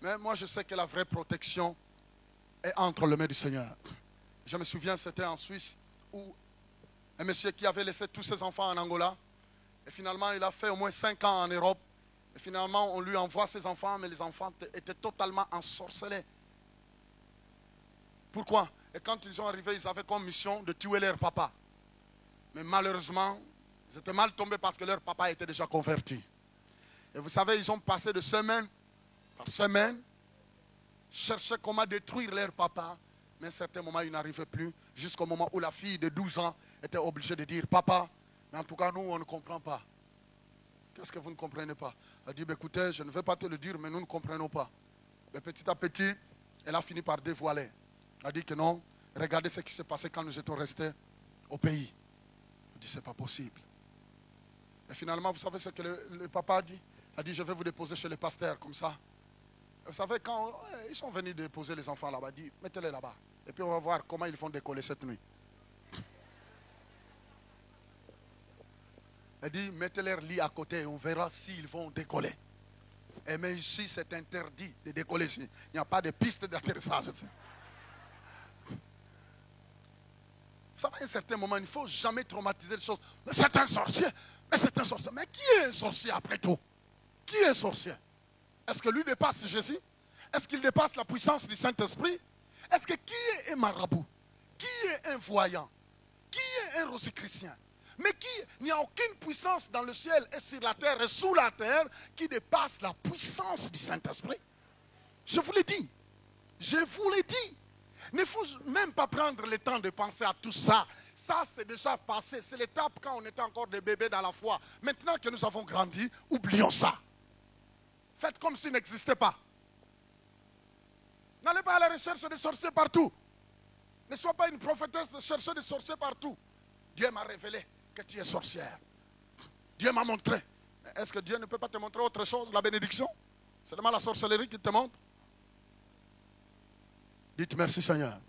Mais moi, je sais que la vraie protection est entre les mains du Seigneur. Je me souviens, c'était en Suisse, où un monsieur qui avait laissé tous ses enfants en Angola, et finalement, il a fait au moins 5 ans en Europe, et finalement, on lui envoie ses enfants, mais les enfants étaient totalement ensorcelés. Pourquoi? Et quand ils sont arrivés, ils avaient comme mission de tuer leur papa. Mais malheureusement, ils étaient mal tombés parce que leur papa était déjà converti. Et vous savez, ils ont passé de semaine par semaine, chercher comment détruire leur papa. Mais à un certain moment, ils n'arrivaient plus, jusqu'au moment où la fille de 12 ans était obligée de dire, papa, mais en tout cas, nous, on ne comprend pas. Qu'est-ce que vous ne comprenez pas? Elle dit, écoutez, je ne vais pas te le dire, mais nous ne comprenons pas. Mais petit à petit, elle a fini par dévoiler. Elle a dit que non, regardez ce qui s'est passé quand nous étions restés au pays. Elle dit, c'est pas possible. Et finalement, vous savez ce que le papa a dit? Il a dit, je vais vous déposer chez le pasteur, comme ça. Vous savez, quand ils sont venus déposer les enfants là-bas, il dit, mettez-les là-bas. Et puis on va voir comment ils vont décoller cette nuit. Elle dit, mettez leur lit à côté et on verra s'ils vont décoller. Et mais ici, c'est interdit de décoller ici. Il n'y a pas de piste d'atterrissage. Vous savez, à un certain moment, il ne faut jamais traumatiser les choses. Mais c'est un sorcier. Mais c'est un sorcier. Mais qui est un sorcier après tout? Qui est un sorcier? Est-ce que lui dépasse Jésus? Est-ce qu'il dépasse la puissance du Saint-Esprit? Est-ce que qui est un marabout? Qui est un voyant? Qui est un rosicrucien? Mais il n'y a aucune puissance dans le ciel et sur la terre et sous la terre qui dépasse la puissance du Saint-Esprit. Je vous l'ai dit. Je vous l'ai dit. Il ne faut même pas prendre le temps de penser à tout ça. Ça, c'est déjà passé. C'est l'étape quand on était encore des bébés dans la foi. Maintenant que nous avons grandi, oublions ça. Faites comme s'il n'existait pas. N'allez pas à la recherche des sorciers partout. Ne sois pas une prophétesse de chercher des sorciers partout. Dieu m'a révélé que tu es sorcière. Dieu m'a montré. Est-ce que Dieu ne peut pas te montrer autre chose, la bénédiction? C'est seulement la sorcellerie qui te montre. Dites merci Seigneur.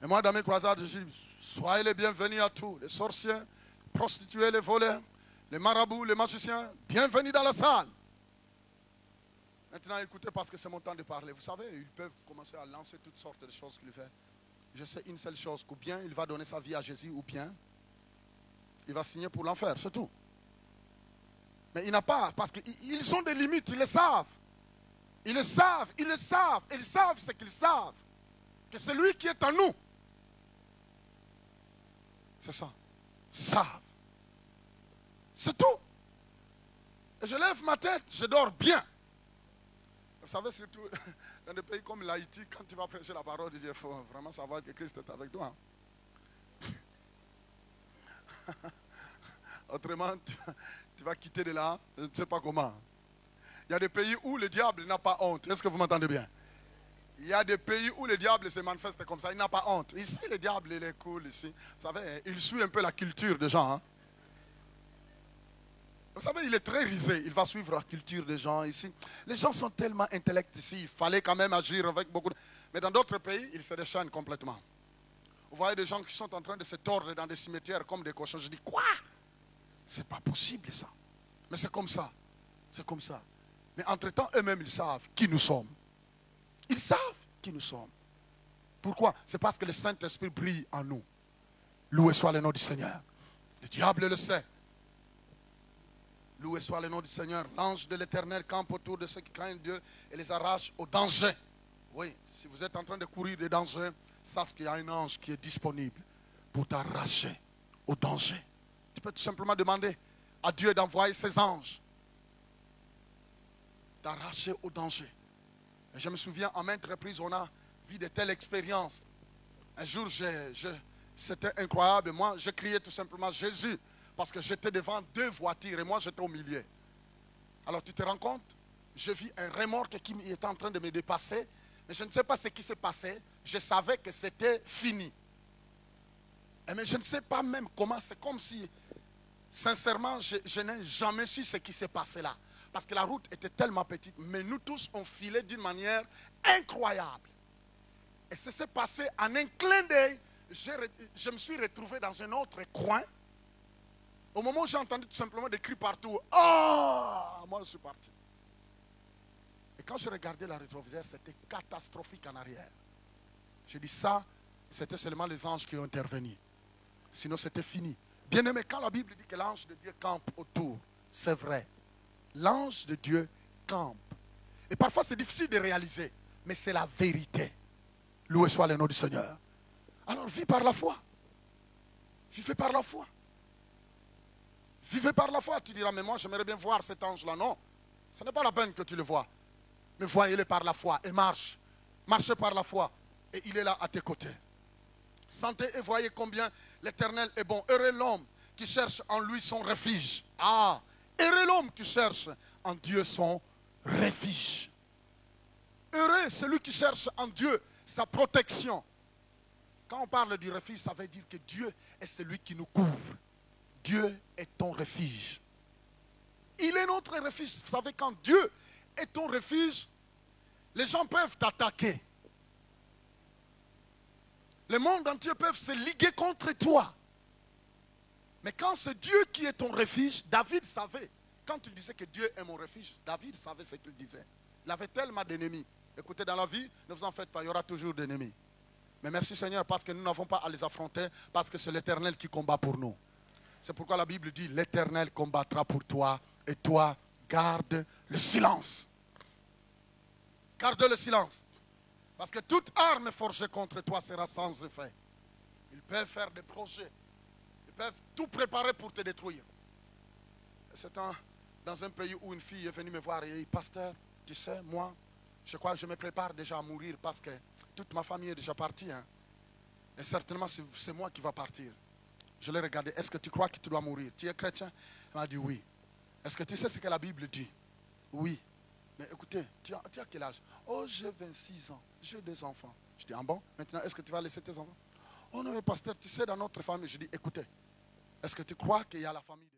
Et moi dans mes croisades, je dis, soyez les bienvenus à tous. Les sorciers, les prostituées, les voleurs, les marabouts, les magiciens, bienvenus dans la salle. Maintenant, écoutez, parce que c'est mon temps de parler. Vous savez, ils peuvent commencer à lancer toutes sortes de choses qu'il fait. Je sais une seule chose, ou bien il va donner sa vie à Jésus, ou bien il va signer pour l'enfer, c'est tout. Mais il n'a pas, parce qu'ils ont des limites, ils le savent. Ils le savent, ils le savent, ils savent ce qu'ils savent. Que celui qui est en nous, c'est ça, savent. C'est tout. Et je lève ma tête, je dors bien. Vous savez, surtout dans des pays comme l'Haïti, quand tu vas prêcher la parole de Dieu, il faut vraiment savoir que Christ est avec toi. Autrement, tu vas quitter de là, je ne sais pas comment. Il y a des pays où le diable n'a pas honte. Est-ce que vous m'entendez bien? Il y a des pays où le diable se manifeste comme ça, il n'a pas honte. Ici, le diable, il est cool ici. Vous savez, il suit un peu la culture des gens. Hein? Vous savez, il est très risé. Il va suivre la culture des gens ici. Les gens sont tellement intellects ici. Il fallait quand même agir avec beaucoup de... Mais dans d'autres pays, ils se déchaînent complètement. Vous voyez des gens qui sont en train de se tordre dans des cimetières comme des cochons. Je dis, quoi? C'est pas possible ça. Mais c'est comme ça. C'est comme ça. Mais entre-temps, eux-mêmes, ils savent qui nous sommes. Ils savent qui nous sommes. Pourquoi? C'est parce que le Saint-Esprit brille en nous. Loué soit le nom du Seigneur. Le diable le sait. Loué soit le nom du Seigneur. L'ange de l'Éternel campe autour de ceux qui craignent Dieu et les arrache au danger. Oui, si vous êtes en train de courir des dangers, sache qu'il y a un ange qui est disponible pour t'arracher au danger. Tu peux tout simplement demander à Dieu d'envoyer ses anges t'arracher au danger. Et je me souviens, en maintes reprises, on a vu de telles expériences. Un jour, c'était incroyable. Moi, je criais tout simplement Jésus. Parce que j'étais devant 2 voitures et moi j'étais au milieu. Alors tu te rends compte? Je vis un remorque qui était en train de me dépasser. Mais je ne sais pas ce qui s'est passé. Je savais que c'était fini. Mais je ne sais pas même comment. C'est comme si, sincèrement, je n'ai jamais su ce qui s'est passé là. Parce que la route était tellement petite. Mais nous tous, on filait d'une manière incroyable. Et ça s'est passé en un clin d'œil. Je me suis retrouvé dans un autre coin. Au moment où j'ai entendu tout simplement des cris partout, oh, moi je suis parti. Et quand je regardais la rétroviseur, c'était catastrophique en arrière. J'ai dit ça, c'était seulement les anges qui ont intervenu. Sinon c'était fini. Bien aimé, quand la Bible dit que l'ange de Dieu campe autour, c'est vrai. L'ange de Dieu campe. Et parfois c'est difficile de réaliser, mais c'est la vérité. Loué soit le nom du Seigneur. Alors vis par la foi. Vivez par la foi. Vivez par la foi. Tu diras, mais moi j'aimerais bien voir cet ange-là. Non, ce n'est pas la peine que tu le vois. Mais voyez-le par la foi et marche. Marchez par la foi et il est là à tes côtés. Sentez et voyez combien l'Éternel est bon. Heureux l'homme qui cherche en lui son refuge. Ah, heureux l'homme qui cherche en Dieu son refuge. Heureux celui qui cherche en Dieu sa protection. Quand on parle du refuge, ça veut dire que Dieu est celui qui nous couvre. Dieu est ton refuge. Il est notre refuge. Vous savez, quand Dieu est ton refuge, les gens peuvent t'attaquer. Le monde entier peut se liguer contre toi. Mais quand c'est Dieu qui est ton refuge, David savait. Quand il disait que Dieu est mon refuge, David savait ce qu'il disait. Il avait tellement d'ennemis. Écoutez, dans la vie, ne vous en faites pas, il y aura toujours d'ennemis. Mais merci Seigneur parce que nous n'avons pas à les affronter, parce que c'est l'Éternel qui combat pour nous. C'est pourquoi la Bible dit, l'Éternel combattra pour toi et toi, garde le silence. Garde le silence. Parce que toute arme forgée contre toi sera sans effet. Ils peuvent faire des projets. Ils peuvent tout préparer pour te détruire. C'est dans un pays où une fille est venue me voir et dit, pasteur, tu sais, moi, je crois que je me prépare déjà à mourir parce que toute ma famille est déjà partie. Hein. Et certainement, c'est moi qui va partir. Je l'ai regardé. Est-ce que tu crois que tu dois mourir? Tu es chrétien? Elle m'a dit oui. Est-ce que tu sais ce que la Bible dit? Oui. Mais écoutez, tu as quel âge? Oh, j'ai 26 ans. J'ai 2 enfants. Je dis, ah bon? Maintenant, est-ce que tu vas laisser tes enfants? Oh non, mais pasteur, tu sais, dans notre famille, je dis, écoutez, est-ce que tu crois qu'il y a la famille de